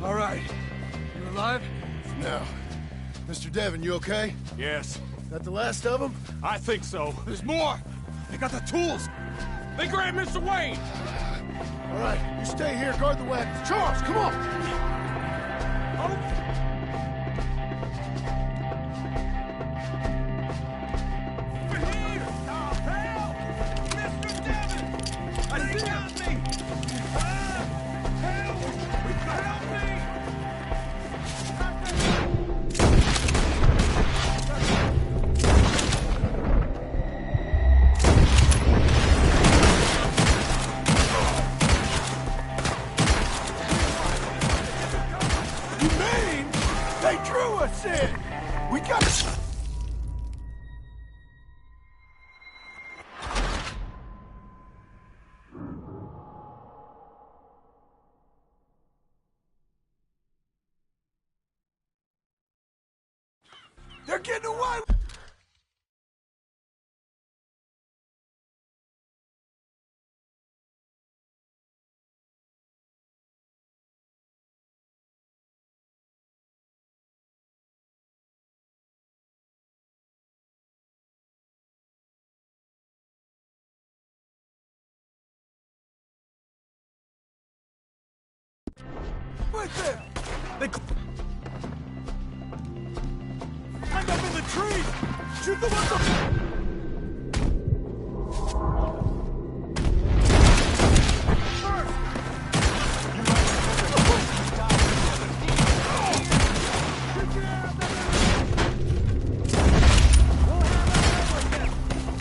All right. You alive? No. Mr. Devon, you okay? Yes. That the last of them? I think so. There's more! They got the tools! They grabbed Mr. Wayne! All right, you stay here, guard the wagons. Charles, come on! We got it! They're getting away! Right there! They climbed up in the trees! Shoot them up the...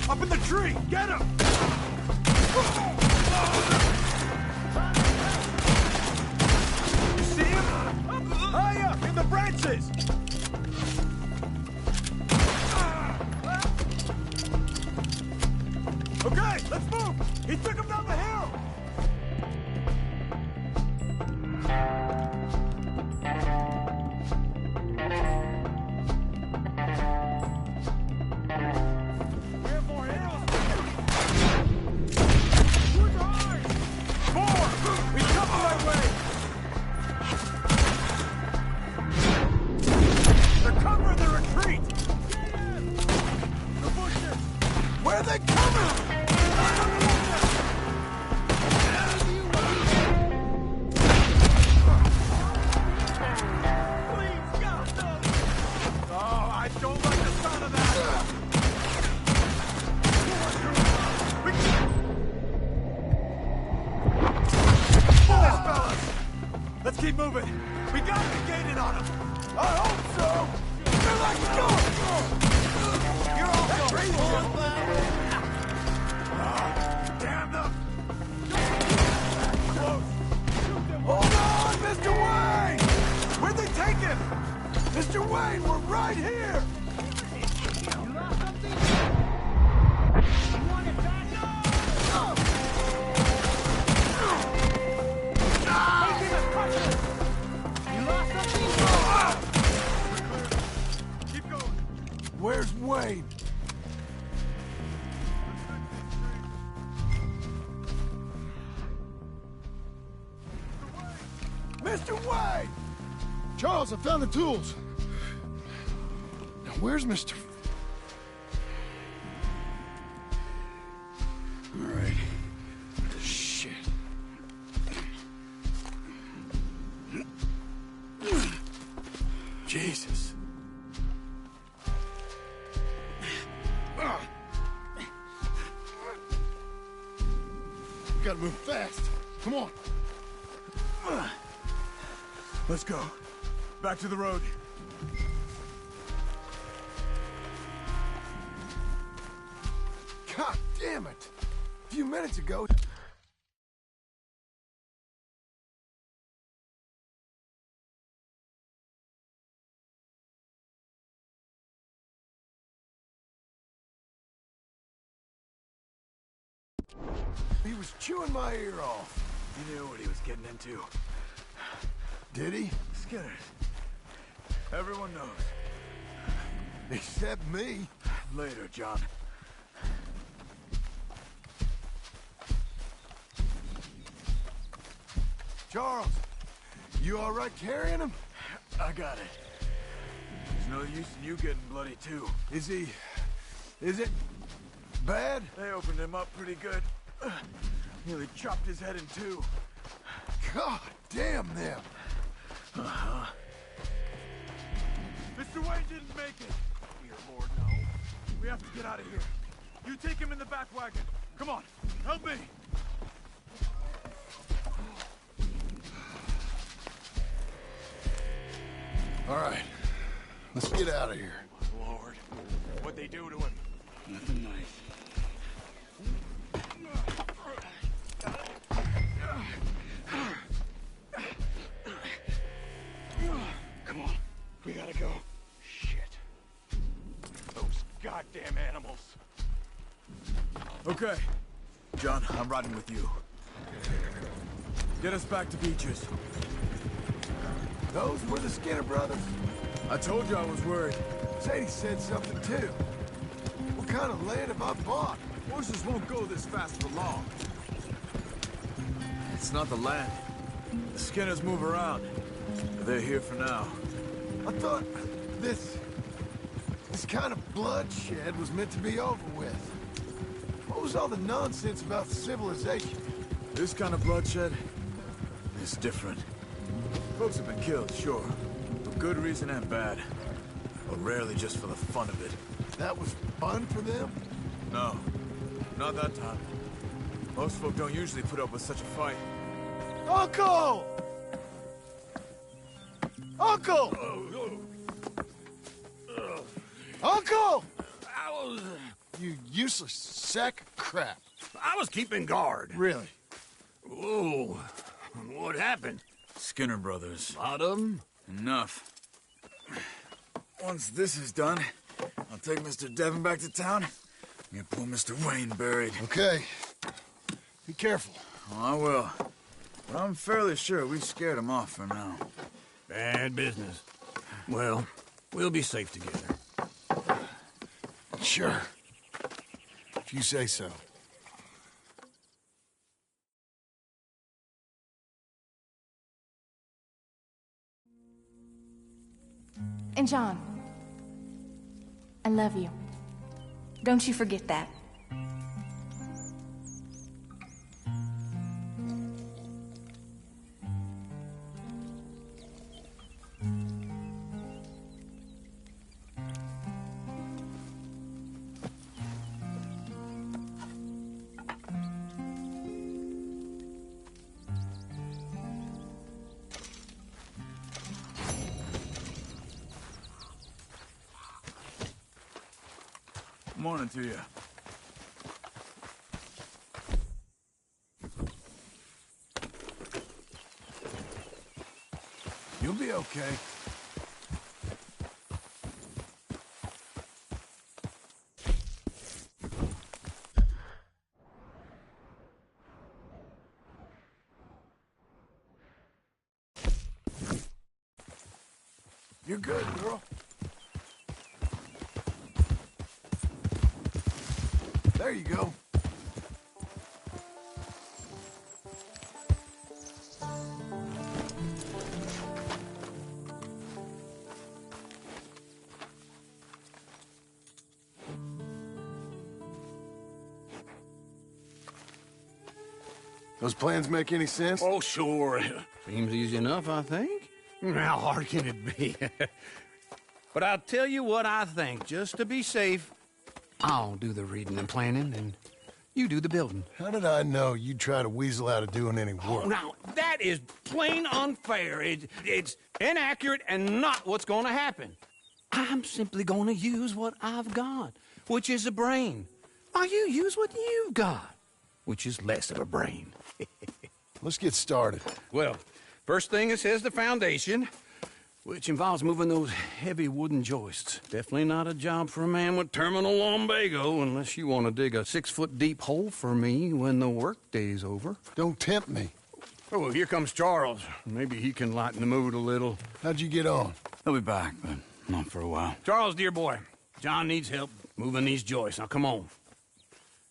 Up in the tree! Get him! You see him? High up in the branches! Okay, let's move! He took him down the hill! We have more arrows! Towards our eyes! More! We come the right way! They're covering the retreat! The bushes! Where are they coming? Please, God, no! Oh, I don't like the sound of that! This, fellas! Let's keep moving! We got the gated on them! I hope so! They're like You're also crazy! Damn them! Close! Hold on, Mr. Wayne! Where'd they take him? Mr. Wayne, we're right here! You lost something? You want it back? No! You lost something? Keep going. Where's Wayne? Mr. Wayne! Charles, I found the tools. Now, where's Mr. All right. Shit. Jesus. We gotta move fast. Come on. Let's go. Back to the road. God damn it! A few minutes ago... He was chewing my ear off. He knew what he was getting into. Did he? Skinners. Everyone knows. Except me. Later, John. Charles, you all right carrying him? I got it. There's no use in you getting bloody, too. Is it bad? They opened him up pretty good. Nearly chopped his head in two. God damn them. Uh-huh. Mr. Wayne didn't make it. Dear Lord, no. We have to get out of here. You take him in the back wagon. Come on, help me. All right, let's get out of here. Lord, what'd they do to him? Nothing nice. Come on, we gotta go. Shit. Those goddamn animals. Okay. John, I'm riding with you. Get us back to Beaches. Those were the Skinner brothers? I told you I was worried. Sadie said something too. What kind of land have I bought? Horses won't go this fast for long. It's not the land. The Skinners move around. But they're here for now. I thought this kind of bloodshed was meant to be over with. What was all the nonsense about civilization? This kind of bloodshed is different. Folks have been killed, sure. For good reason and bad. But rarely just for the fun of it. That was fun for them? No. Not that time. Most folk don't usually put up with such a fight. Uncle! Uncle! Uncle! You useless sack of crap. I was keeping guard. Really? Whoa. What happened? Skinner brothers. Lot of them? Enough. Once this is done, I'll take Mr. Devon back to town and get poor Mr. Wayne buried. Okay. Be careful. Oh, I will. But I'm fairly sure we scared him off for now. Bad business. Well, we'll be safe together. Sure. If you say so. And John, I love you. Don't you forget that. Morning to you. You'll be okay. You're good, girl. There you go. Those plans make any sense? Oh, sure. Seems easy enough, I think. How hard can it be? But I'll tell you what I think, just to be safe. I'll do the reading and planning, and you do the building. How did I know you'd try to weasel out of doing any work? Oh, now, that is plain unfair. It's inaccurate and not what's going to happen. I'm simply going to use what I've got, which is a brain. While you use what you've got. which is less of a brain. Let's get started. Well, first thing it says the foundation, which involves moving those heavy wooden joists. Definitely not a job for a man with terminal lumbago unless you want to dig a 6-foot deep hole for me when the workday's over. Don't tempt me. Oh, well, here comes Charles. Maybe he can lighten the mood a little. How'd you get on? He'll be back, but not for a while. Charles, dear boy, John needs help moving these joists. Now, come on.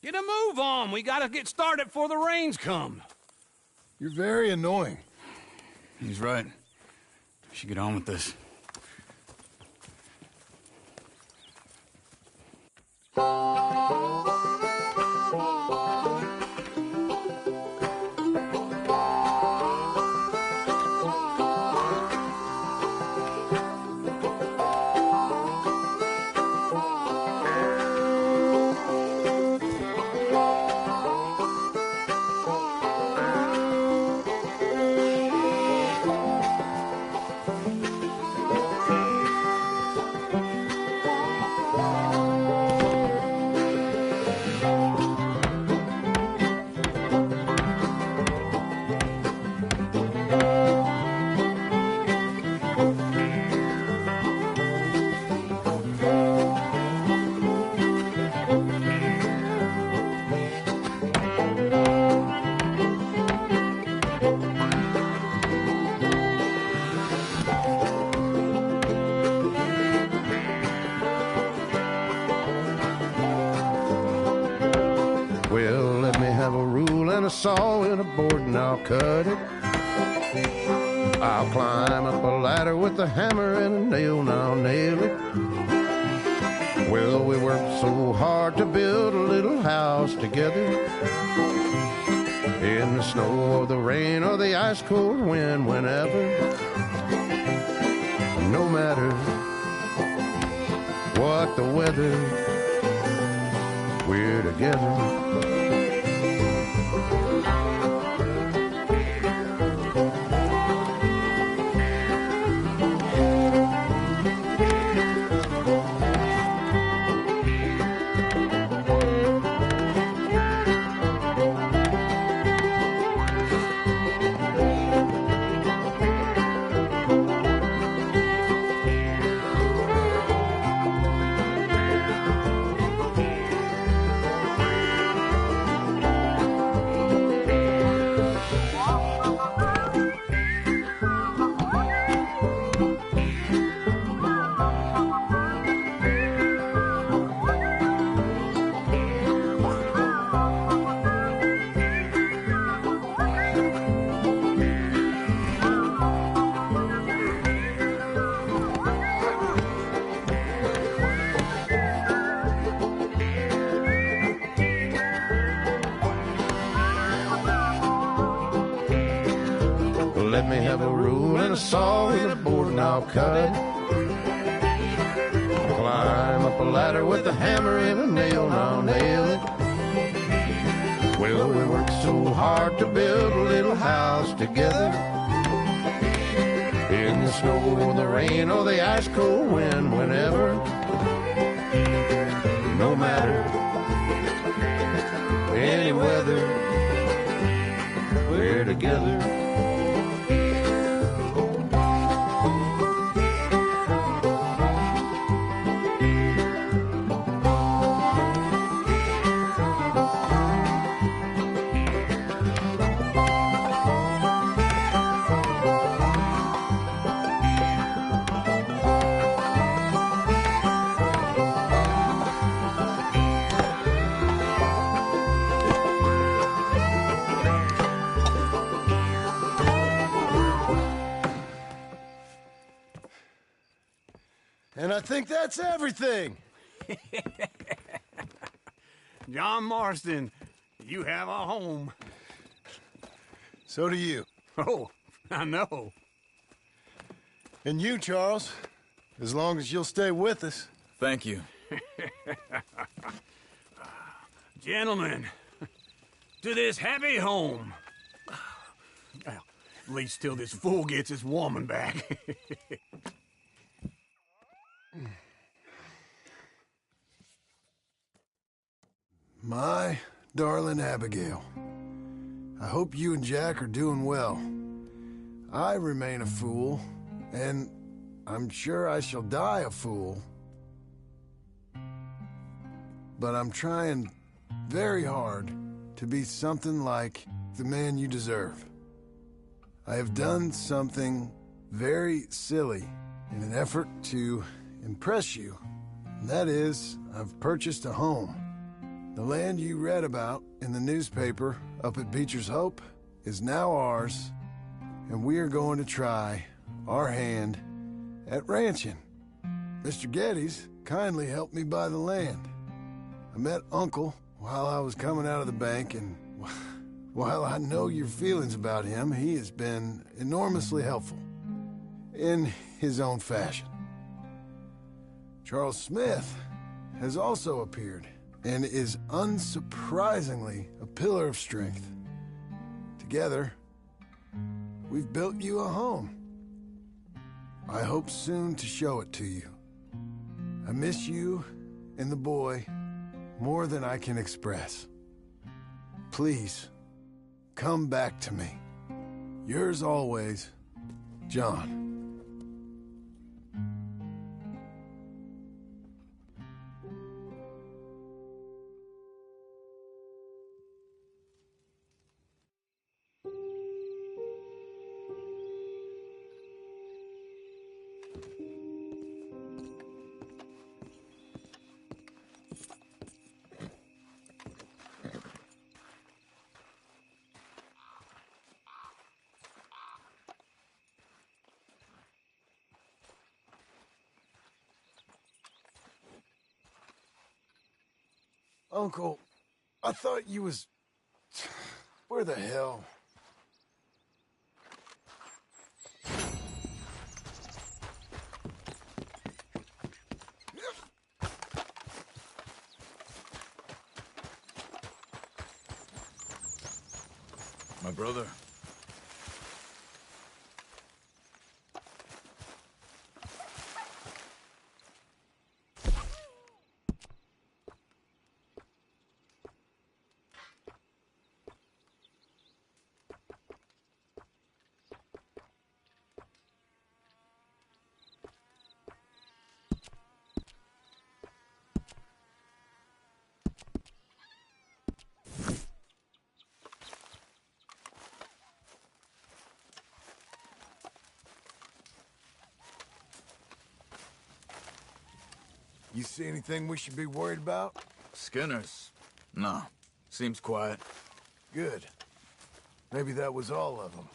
Get a move on. We gotta get started before the rains come. You're very annoying. He's right. We should get on with this. Well, let me have a rule and a saw and a board and I'll cut it. I'll climb up a ladder with a hammer and a nail and I'll nail it. Well, we worked so hard to build a little house together. In the snow or the rain or the ice cold wind, whenever. No matter what the weather, we're together. Let me have a rule and a saw and a board and I'll cut it. Climb up a ladder with a hammer and a nail and I'll nail it. Well, we worked so hard to build a little house together. In the snow or the rain or the ice cold wind, whenever. No matter any weather, we're together. And I think that's everything. John Marston, you have a home. So do you. Oh, I know. And you, Charles, as long as you'll stay with us. Thank you. Gentlemen, to this happy home. Well, at least till this fool gets his woman back. My darling Abigail. I hope you and Jack are doing well. I remain a fool, and I'm sure I shall die a fool. But I'm trying very hard to be something like the man you deserve. I have done something very silly in an effort to impress you. And that is, I've purchased a home. The land you read about in the newspaper up at Beecher's Hope is now ours, and we are going to try our hand at ranching. Mr. Geddes kindly helped me buy the land. I met Uncle while I was coming out of the bank, and while I know your feelings about him, he has been enormously helpful in his own fashion. Charles Smith has also appeared and is unsurprisingly a pillar of strength. Together, we've built you a home. I hope soon to show it to you. I miss you and the boy more than I can express. Please, come back to me. Yours always, John. Uncle, I thought you was... Where the hell? My brother. You see anything we should be worried about? Skinners? No. Seems quiet. Good. Maybe that was all of them.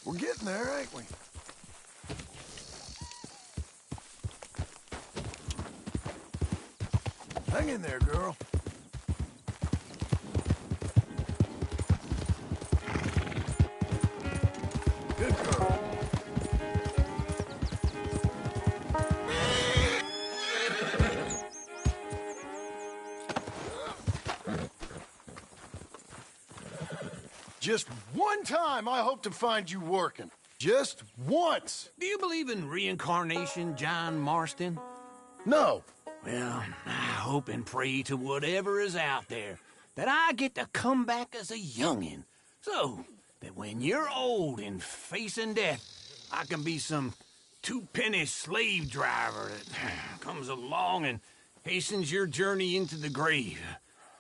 We're getting there, ain't we? Hang in there, girl. Good girl. Just one time I hope to find you working. Just once. Do you believe in reincarnation, John Marston? No. Well, I hope and pray to whatever is out there that I get to come back as a youngin', so that when you're old and facing death, I can be some two-penny slave driver that comes along and hastens your journey into the grave.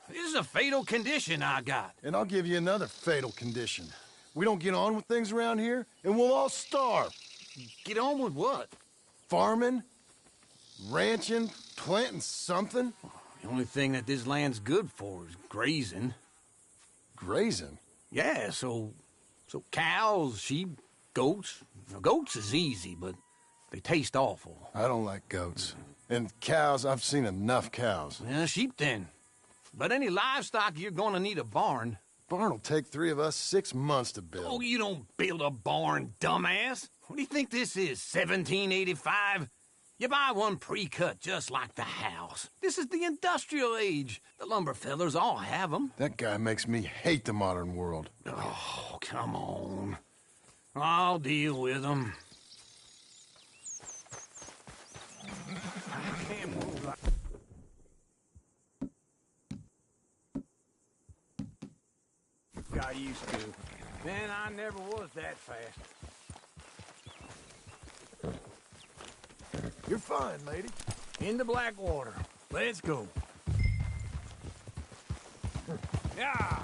This is a fatal condition I got. And I'll give you another fatal condition. We don't get on with things around here, and we'll all starve. Get on with what? Farming, ranching, planting something. The only thing that this land's good for is grazing. Grazing? Yeah, so cows, sheep, goats. Now, goats is easy, but they taste awful. I don't like goats. And cows, I've seen enough cows. Yeah, sheep then. But any livestock, you're gonna need a barn. Barn will take 3 of us 6 months to build. Oh, you don't build a barn, dumbass. What do you think this is, 1785? You buy one pre-cut just like the house. This is the industrial age. The lumber fellers all have them. That guy makes me hate the modern world. Oh, come on. I'll deal with them. I can't move like... Got used to. Man, I never was that fast. You're fine, lady. Into Blackwater. Let's go. Yeah.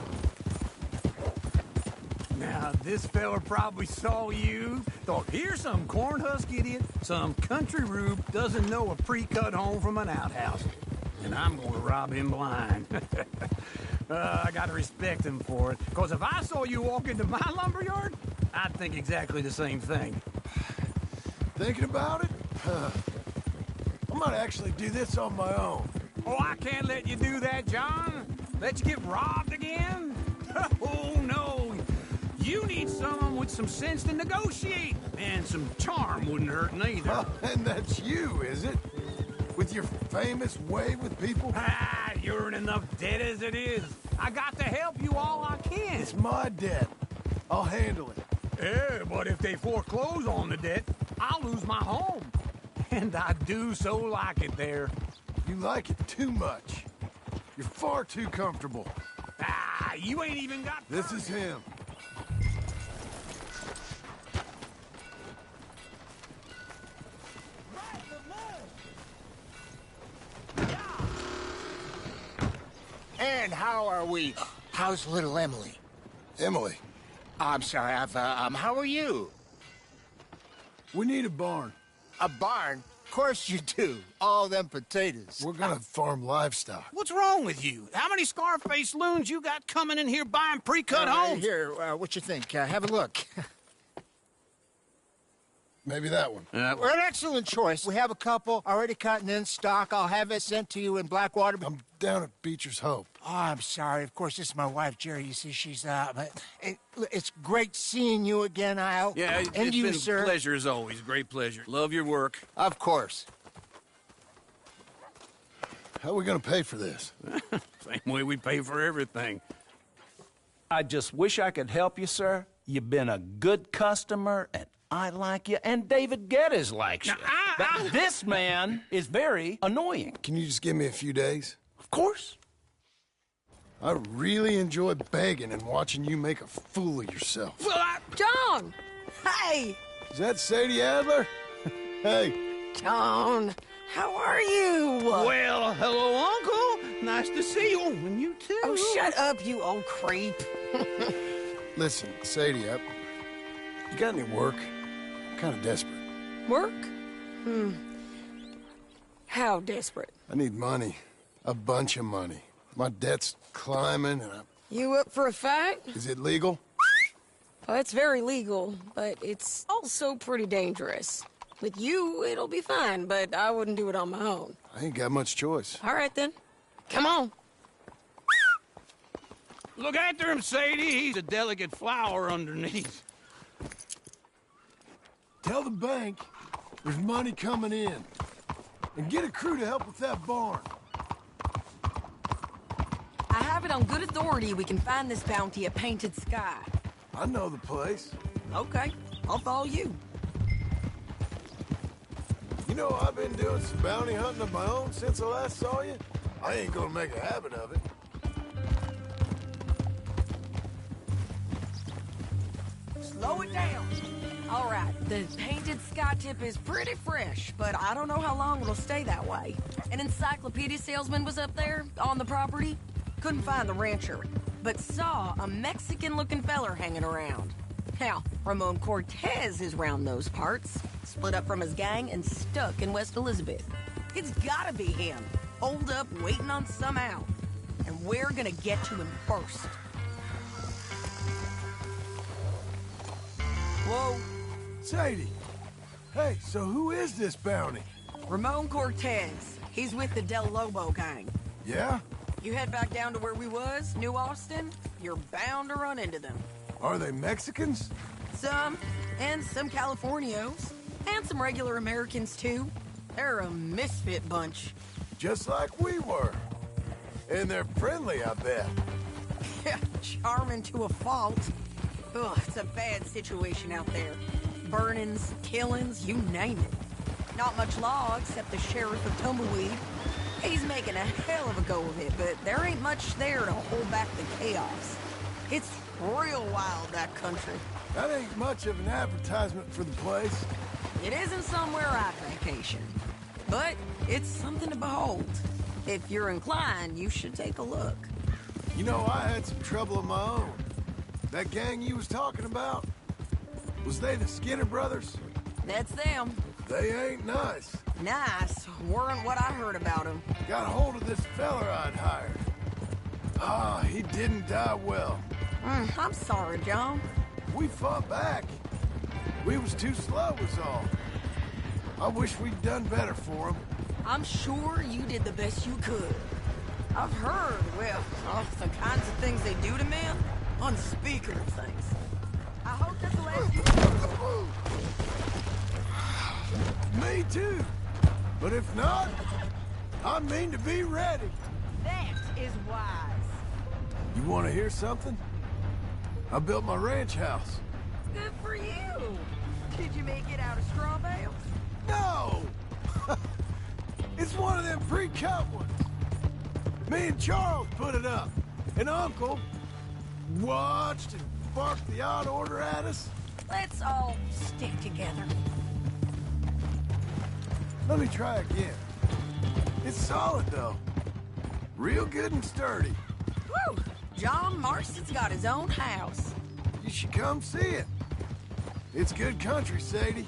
Now, this fella probably saw you, thought, here's some cornhusk idiot, some country rube doesn't know a pre-cut home from an outhouse. And I'm gonna rob him blind. I gotta respect him for it, because if I saw you walk into my lumberyard, I'd think exactly the same thing. Thinking about it? I might actually do this on my own. Oh, I can't let you do that, John. Let you get robbed again? Oh, no. You need someone with some sense to negotiate. And some charm wouldn't hurt neither. Oh, and that's you, is it? With your famous way with people? Ah, you're in enough debt as it is. I got to help you all I can. It's my debt. I'll handle it. Yeah, but if they foreclose on the debt, I'll lose my home. And I do so like it there. You like it too much. You're far too comfortable. Ah, you ain't even got... This is him. And how are we? How's little Emily? Emily? I'm sorry, how are you? We need a barn. A barn? Of course you do. All them potatoes. We're gonna farm livestock. What's wrong with you? How many Scarface loons you got coming in here buying pre-cut homes? Here, what you think? Have a look. Maybe that one. We're an excellent choice. We have a couple already cut and in stock. I'll have it sent to you in Blackwater. I'm down at Beecher's Hope. Oh, I'm sorry. Of course, this is my wife, Jerry. You see, she's it's great seeing you again, Al. Yeah, and it's you, been sir. a pleasure as always. Great pleasure. Love your work. Of course. How are we gonna pay for this? Same way we pay for everything. I just wish I could help you, sir. You've been a good customer, and I like you, and David Geddes likes you. But this man is very annoying. Can you just give me a few days? Of course. I really enjoy begging and watching you make a fool of yourself. John! Hey! Is that Sadie Adler? Hey. John, how are you? Well, hello, Uncle. Nice to see you. And you too. Oh, shut up, you old creep. Listen, Sadie, you got any work? I'm kind of desperate. Work? How desperate? I need money. A bunch of money. My debt's climbing and You up for a fight? Is it legal? Well, it's very legal, but it's also pretty dangerous. With you, it'll be fine, but I wouldn't do it on my own. I ain't got much choice. All right, then. Come on. Look after him, Sadie. He's a delicate flower underneath. Tell the bank there's money coming in. And get a crew to help with that barn. I have it on good authority we can find this bounty at Painted Sky. I know the place. Okay, I'll follow you. You know, I've been doing some bounty hunting of my own since I last saw you. I ain't gonna make a habit of it. Slow it down. All right, the Painted Sky tip is pretty fresh, but I don't know how long it'll stay that way. An encyclopedia salesman was up there on the property. Couldn't find the rancher, but saw a Mexican-looking feller hanging around. Now, Ramon Cortez is round those parts, split up from his gang and stuck in West Elizabeth. It's gotta be him, holed up waiting on some out. And we're gonna get to him first. Whoa. Sadie! Hey, so who is this bounty? Ramon Cortez. He's with the Del Lobo gang. Yeah? You head back down to where we was, New Austin, you're bound to run into them. Are they Mexicans? Some, and some Californios, and some regular Americans too. They're a misfit bunch. Just like we were. And they're friendly, I bet. Yeah, charming to a fault. Ugh, it's a bad situation out there. Burnings, killings, you name it. Not much law except the sheriff of Tumbleweed. He's making a hell of a go of it, but there ain't much there to hold back the chaos. It's real wild, that country. That ain't much of an advertisement for the place. It isn't somewhere I'd vacation, but it's something to behold. If you're inclined, you should take a look. You know, I had some trouble of my own. That gang you was talking about, was they the Skinner brothers? That's them. They ain't nice. Nice weren't what I heard about them. Got hold of this feller I'd hired. Ah, he didn't die well. I'm sorry, John. We fought back. We was too slow was all. I wish we'd done better for him. I'm sure you did the best you could. I've heard, well, the kinds of things they do to men. Unspeakable things. I hope that's the last you... Me too. But if not, I mean to be ready. That is wise. You want to hear something? I built my ranch house. Good for you. Did you make it out of straw bales? No! It's one of them pre-cut ones. Me and Charles put it up. And Uncle watched and barked the odd order at us. Let's all stick together. Let me try again. It's solid, though. Real good and sturdy. Woo! John Marston's got his own house. You should come see it. It's good country, Sadie.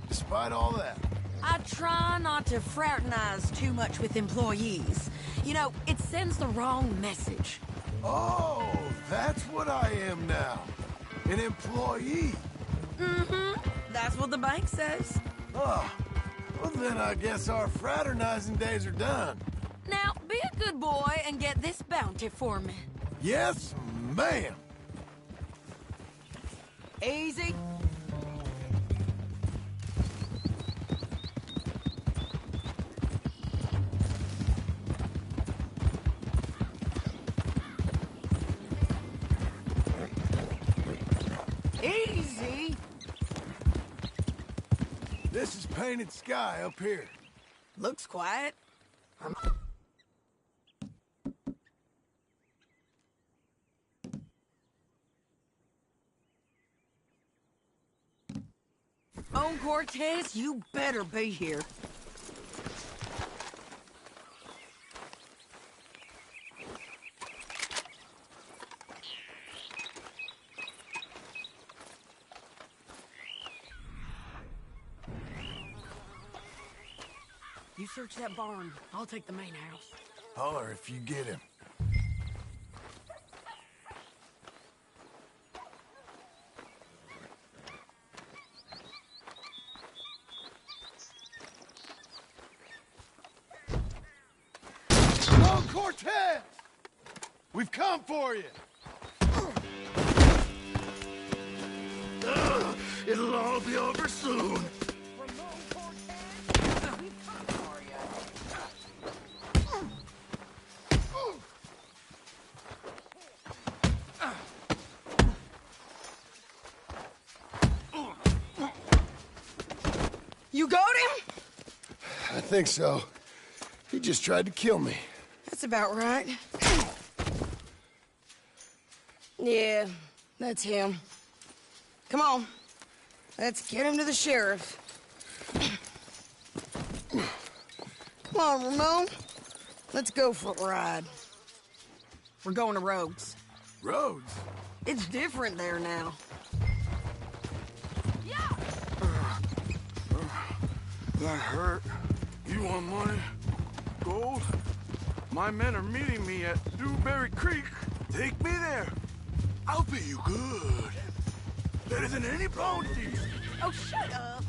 Despite all that. I try not to fraternize too much with employees. You know, it sends the wrong message. Oh, that's what I am now. An employee. Mm-hmm. That's what the bank says. Oh, well then I guess our fraternizing days are done. Now, be a good boy and get this bounty for me. Yes, ma'am. Easy. Easy. This is Painted Sky up here. Looks quiet. Oh, Cortez, you better be here. You search that barn. I'll take the main house. Holler if you get him. Cortez! We've come for you! It'll all be over soon. You got him? I think so. He just tried to kill me. That's about right. Yeah, that's him. Come on. Let's get him to the sheriff. Come on, Ramon. Let's go for a ride. We're going to Rhodes. Rhodes? It's different there now. That hurt. You want money? Gold? My men are meeting me at Dewberry Creek. Take me there. I'll pay you good. Better than any bounty. Oh, shut up.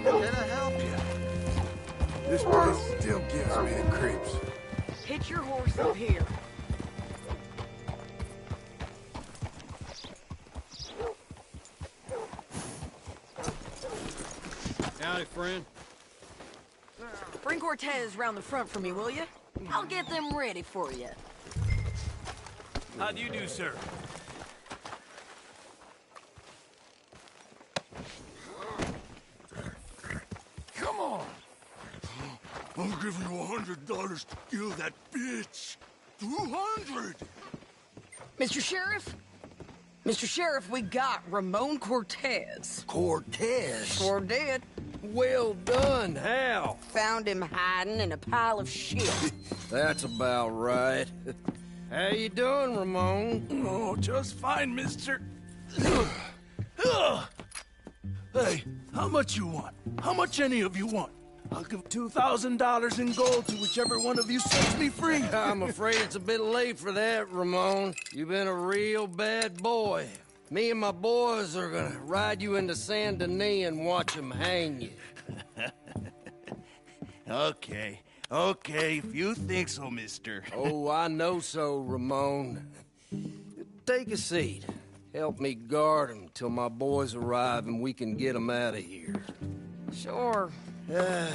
Can I help you? This place still gives me the creeps. Hitch your horse up here. Howdy, friend. Bring Cortez round the front for me, will you? I'll get them ready for you. How do you do, sir? Come on. I'll give you $100 to kill that bitch. 200. Mr. Sheriff? Mr. Sheriff, we got Ramon Cortez. Cortez? Sure did. Well done. How? Found him hiding in a pile of shit. That's about right. How you doing, Ramon? Oh, just fine, mister. Hey, how much you want? How much any of you want? I'll give $2,000 in gold to whichever one of you sets me free. I'm afraid it's a bit late for that, Ramon. You've been a real bad boy. Me and my boys are gonna ride you into Saint Denis and watch them hang you. Okay, if you think so, mister. Oh, I know so, Ramon. Take a seat. Help me guard them till my boys arrive and we can get them out of here. Sure.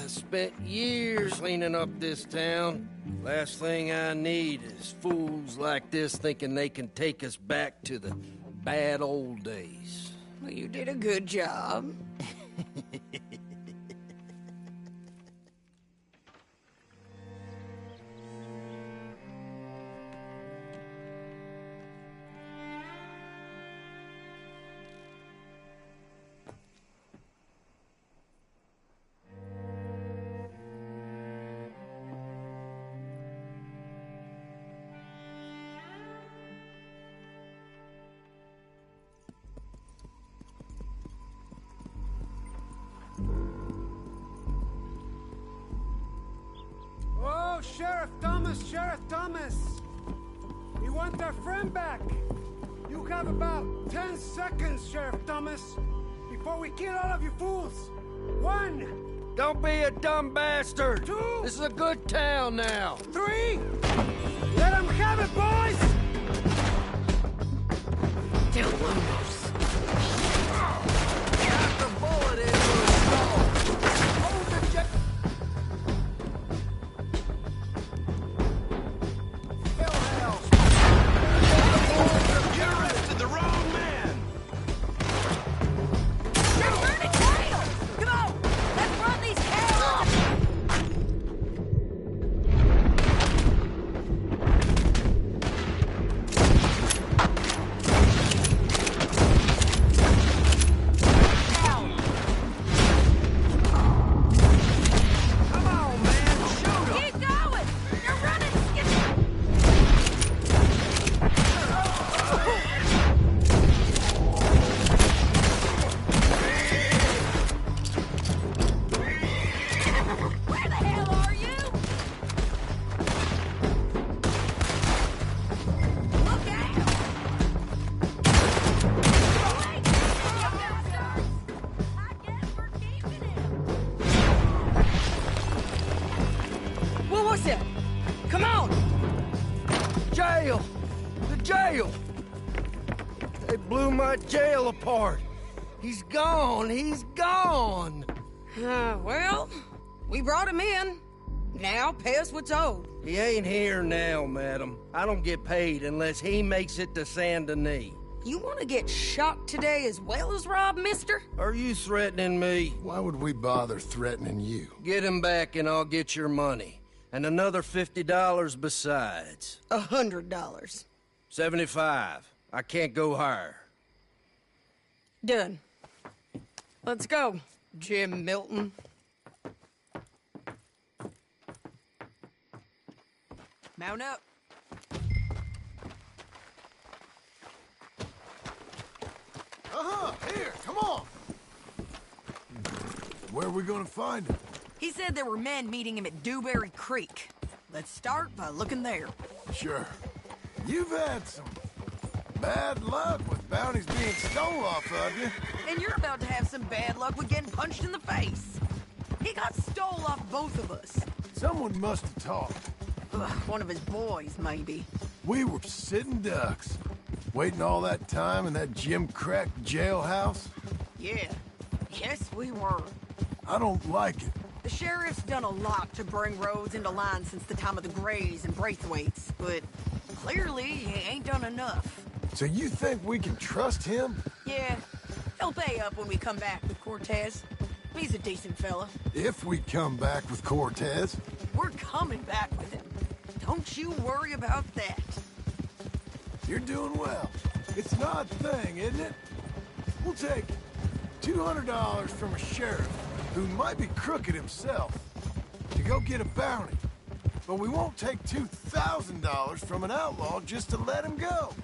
Spent years cleaning up this town. Last thing I need is fools like this thinking they can take us back to the bad old days. Well, you did a good job. Oh, Sheriff Thomas! We want our friend back! You have about 10 seconds, Sheriff Thomas, before we kill all of you fools! 1! Don't be a dumb bastard! 2! This is a good town now! 3! Let them have it, boys! Del Lomos. Got the bullet into his skull! Hold the jet! You arrested the wrong man! They're burning cattle! Come on! Let's run these cattle off! him! Come on! Jail! The jail! They blew my jail apart. He's gone. He's gone. Well, we brought him in. Now pay us what's owed. He ain't here now, madam. I don't get paid unless he makes it to Saint Denis. You want to get shot today as well as Rob, mister? Are you threatening me? Why would we bother threatening you? Get him back and I'll get your money. And another $50 besides. $100. 75. I can't go higher. Done. Let's go, Jim Milton. Mount up. Here, come on! Where are we gonna find him? He said there were men meeting him at Dewberry Creek. Let's start by looking there. Sure. You've had some bad luck with bounties being stole off of you. And you're about to have some bad luck with getting punched in the face. He got stole off both of us. Someone must have talked. One of his boys, maybe. We were sitting ducks, waiting all that time in that gim-crack jailhouse. Yeah. Yes, we were. I don't like it. The sheriff's done a lot to bring roads into line since the time of the Grays and Braithwaites, but clearly he ain't done enough. So you think we can trust him? Yeah. He'll pay up when we come back with Cortez. He's a decent fella. If we come back with Cortez. We're coming back with him. Don't you worry about that. You're doing well. It's an odd thing, isn't it? We'll take $200 from a sheriff who might be crooked himself to go get a bounty. But we won't take $2,000 from an outlaw just to let him go.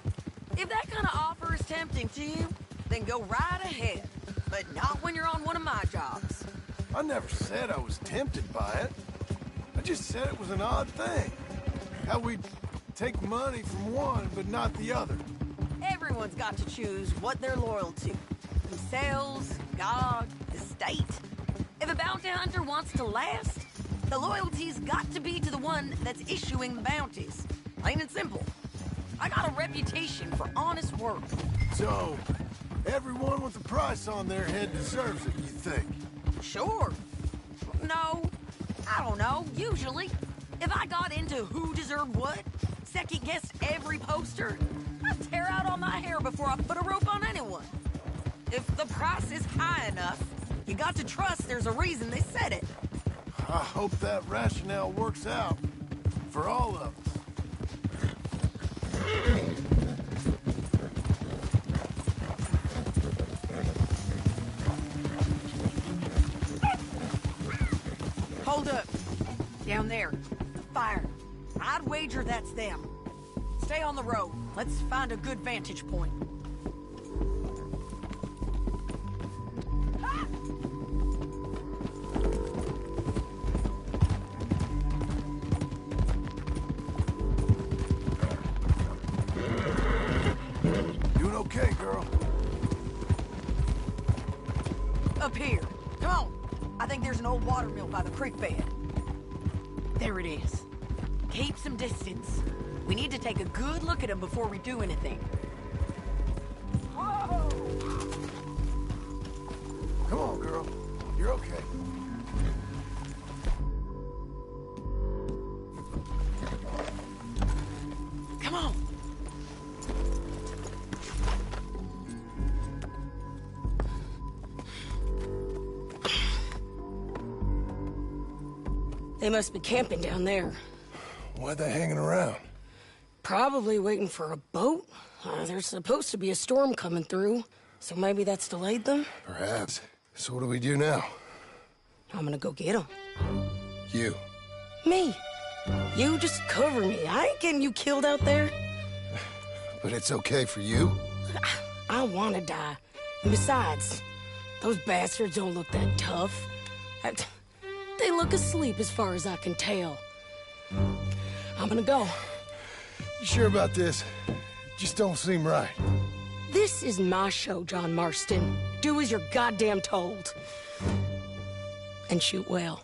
If that kind of offer is tempting to you, then go right ahead. But not when you're on one of my jobs. I never said I was tempted by it. I just said it was an odd thing. How we'd take money from one, but not the other. Everyone's got to choose what they're loyal to. Themselves, God, the state. If a bounty hunter wants to last, the loyalty's got to be to the one that's issuing the bounties. Plain and simple. I got a reputation for honest work. So, everyone with a price on their head deserves it, you think? Sure. No, I don't know, usually. If I got into who deserved what, second-guessed every poster, I'd tear out all my hair before I put a rope on anyone. If the price is high enough, you got to trust there's a reason they said it. I hope that rationale works out for all of us. Hold up. Down there. Fire. I'd wager that's them. Stay on the road. Let's find a good vantage point. Doing okay, girl? Up here. Come on. I think there's an old water mill by the creek bed. There it is. Keep some distance. We need to take a good look at him before we do anything. Whoa! Come on, girl. You're okay. Come on. They must be camping down there. Why are they hanging around? Probably waiting for a boat. There's supposed to be a storm coming through, so maybe that's delayed them? Perhaps. So what do we do now? I'm gonna go get them. You. Me. You just cover me. I ain't getting you killed out there. But it's okay for you? I wanna die. And besides, those bastards don't look that tough. They look asleep as far as I can tell. I'm gonna go. You sure about this? Just don't seem right. This is my show, John Marston. Do as you're goddamn told. And shoot well.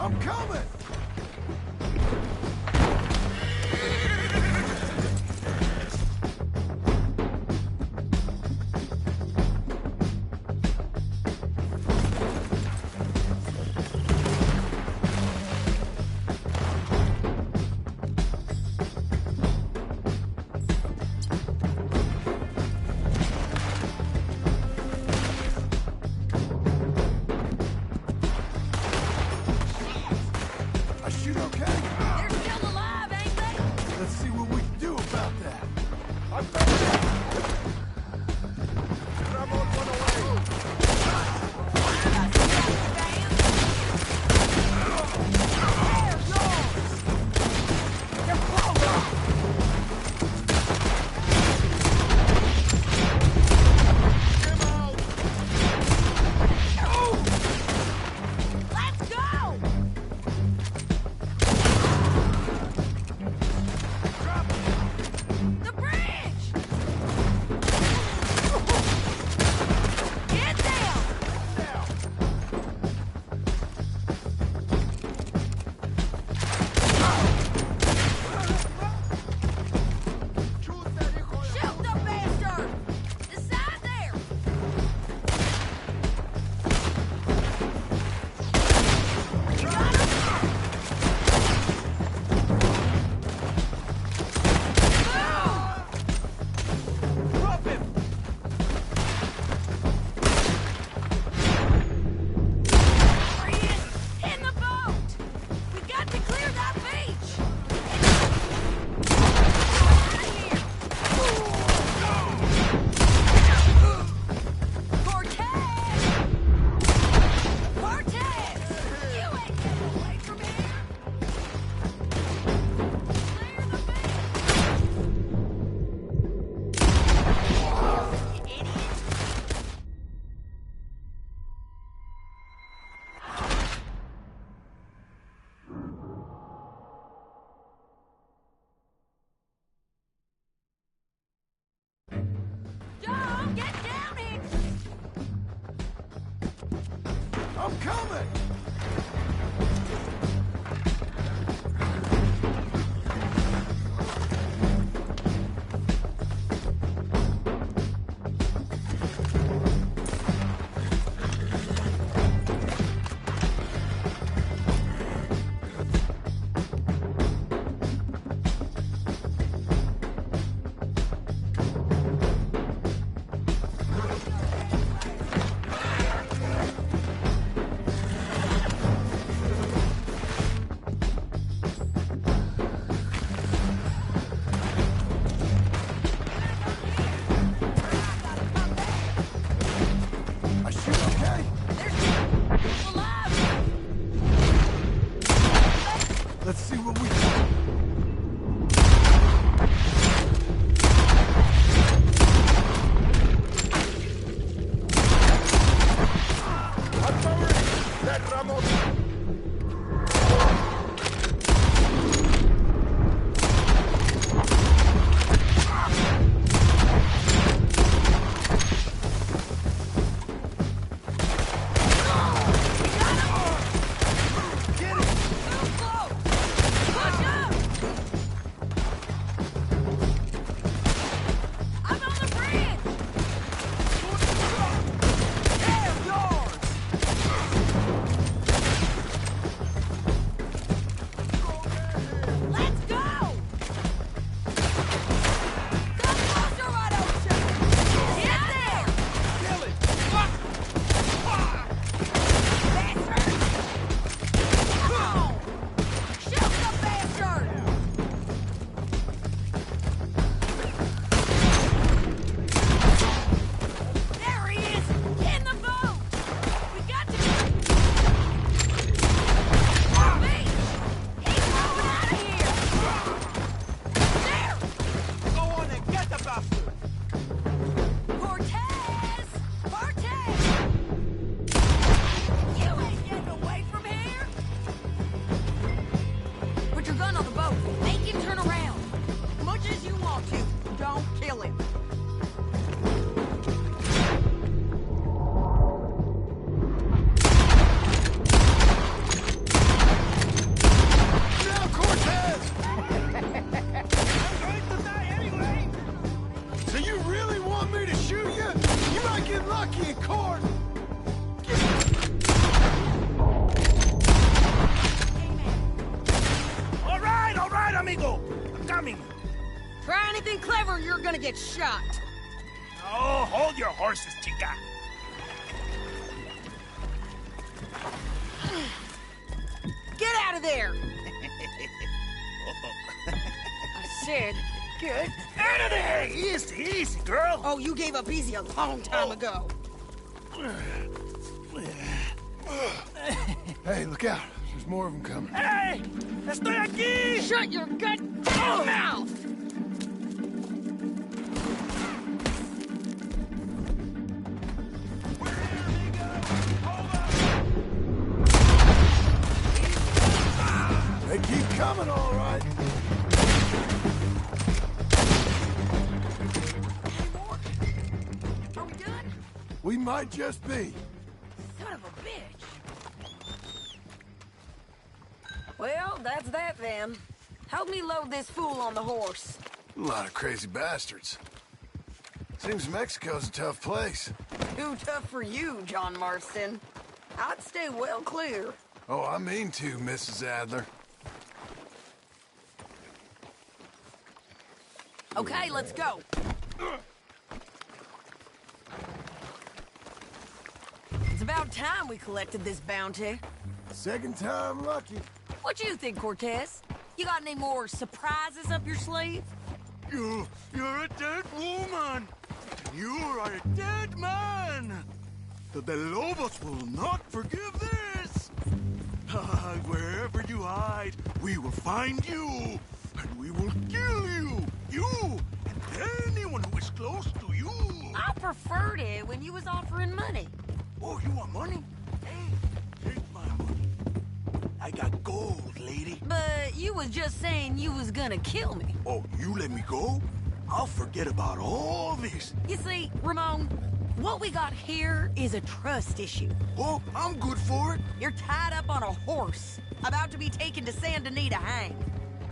I'm coming! I'm coming! Let's see what we got. anything clever, you're gonna get shot. Oh, hold your horses, chica. Get out of there! I said, get Out of there! Easy, easy, girl. Oh, you gave up easy a long time ago. Hey, look out. There's more of them coming. Hey! Estoy aquí! Shut your goddamn mouth! They keep coming, all right. Are we done? We might just be. Son of a bitch. Well, that's that then. Help me load this fool on the horse. A lot of crazy bastards. Seems Mexico's a tough place. Too tough for you, John Marston. I'd stay well clear. Oh, I mean to, Mrs. Adler. Okay, let's go. It's about time we collected this bounty. Second time lucky. What you think, Cortez? You got any more surprises up your sleeve? You're a dead woman. You are a dead man. The Lobos will not forgive this. Wherever you hide, we will find you, and we will kill you. You and anyone who is close to you. I preferred it when you was offering money. Oh, you want money? Hey, take my money. I got gold, lady. But you was just saying you was gonna kill me. Oh, you let me go? I'll forget about all this. You see, Ramon, what we got here is a trust issue. Oh, I'm good for it. You're tied up on a horse, about to be taken to Santa Anita to hang.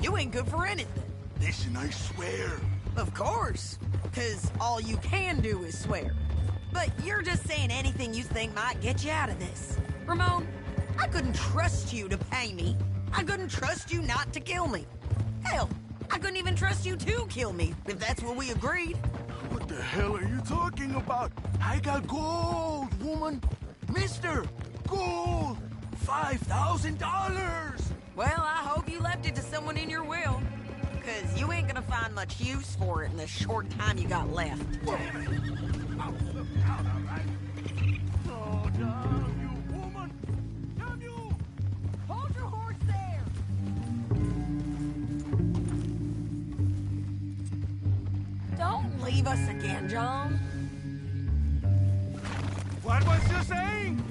You ain't good for anything. Listen, I swear. Of course, because all you can do is swear. But you're just saying anything you think might get you out of this. Ramon, I couldn't trust you to pay me. I couldn't trust you not to kill me. Hell, I couldn't even trust you to kill me, if that's what we agreed. What the hell are you talking about? I got gold, woman. Mister, gold. $5,000. Well, I hope you left it to someone in your will. Because you ain't gonna find much use for it in the short time you got left. Damn it. Oh, look out, all right? Oh, damn you, woman. Damn you. Hold your horse there. Don't leave us again, John. What was you saying?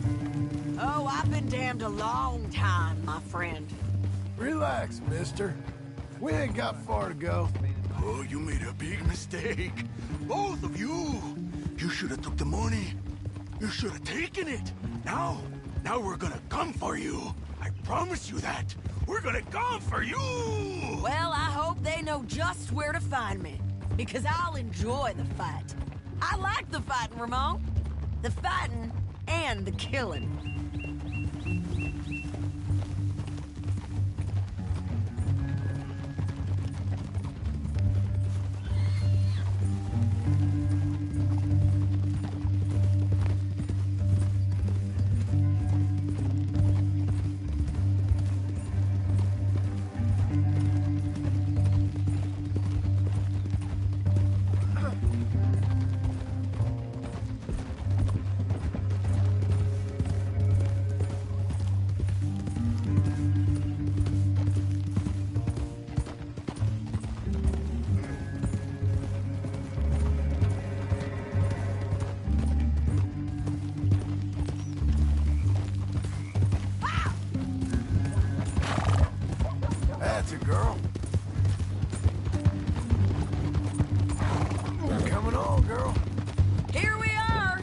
Oh, I've been damned a long time, my friend. Relax, mister. We ain't got far to go. Oh, you made a big mistake. Both of you. You should have took the money. You should have taken it. Now we're gonna come for you. I promise you that. We're gonna come for you. Well, I hope they know just where to find me. Because I'll enjoy the fight. I like the fighting, Ramon. The fighting and the killing. That's a girl. Coming on, girl. Here we are,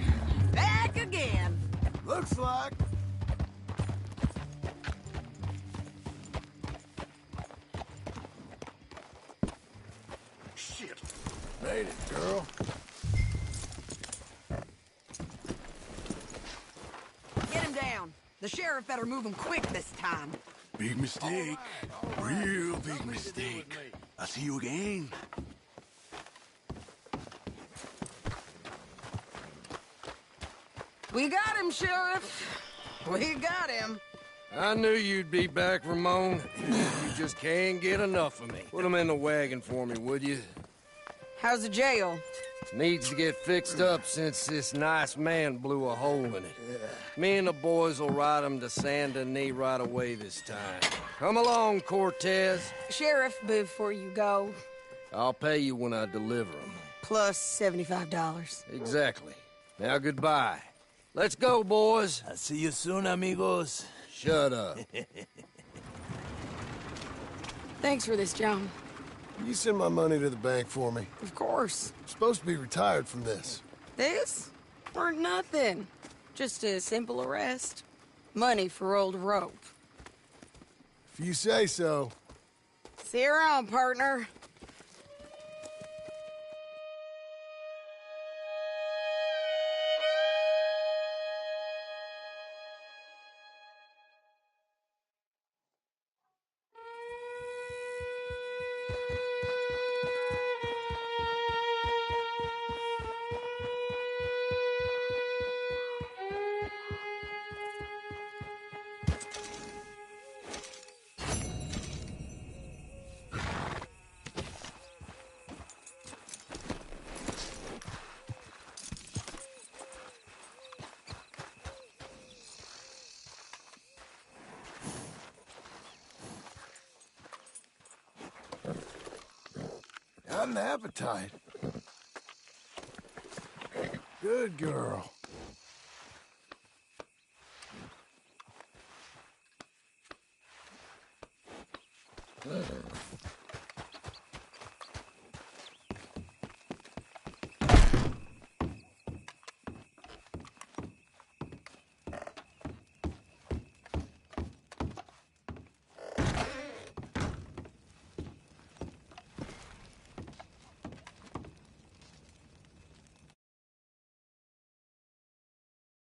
back again. Looks like. Shit. Made it, girl. Get him down. The sheriff better move him quick this time. Big mistake. Real big mistake. I'll see you again. We got him, Sheriff. We got him. I knew you'd be back, Ramon. You just can't get enough of me. Put him in the wagon for me, would you? How's the jail? Needs to get fixed up since this nice man blew a hole in it. Me and the boys will ride him to Saint Denis right away this time. Come along, Cortez. Sheriff, before you go, I'll pay you when I deliver him. plus $75. Exactly. Now goodbye. Let's go, boys. I'll see you soon, amigos. Shut up. Thanks for this, John. You send my money to the bank for me. Of course. I'm supposed to be retired from this. This? Weren't nothing. Just a simple arrest. Money for old rope. If you say so. See you around, partner. Got an appetite. Good girl.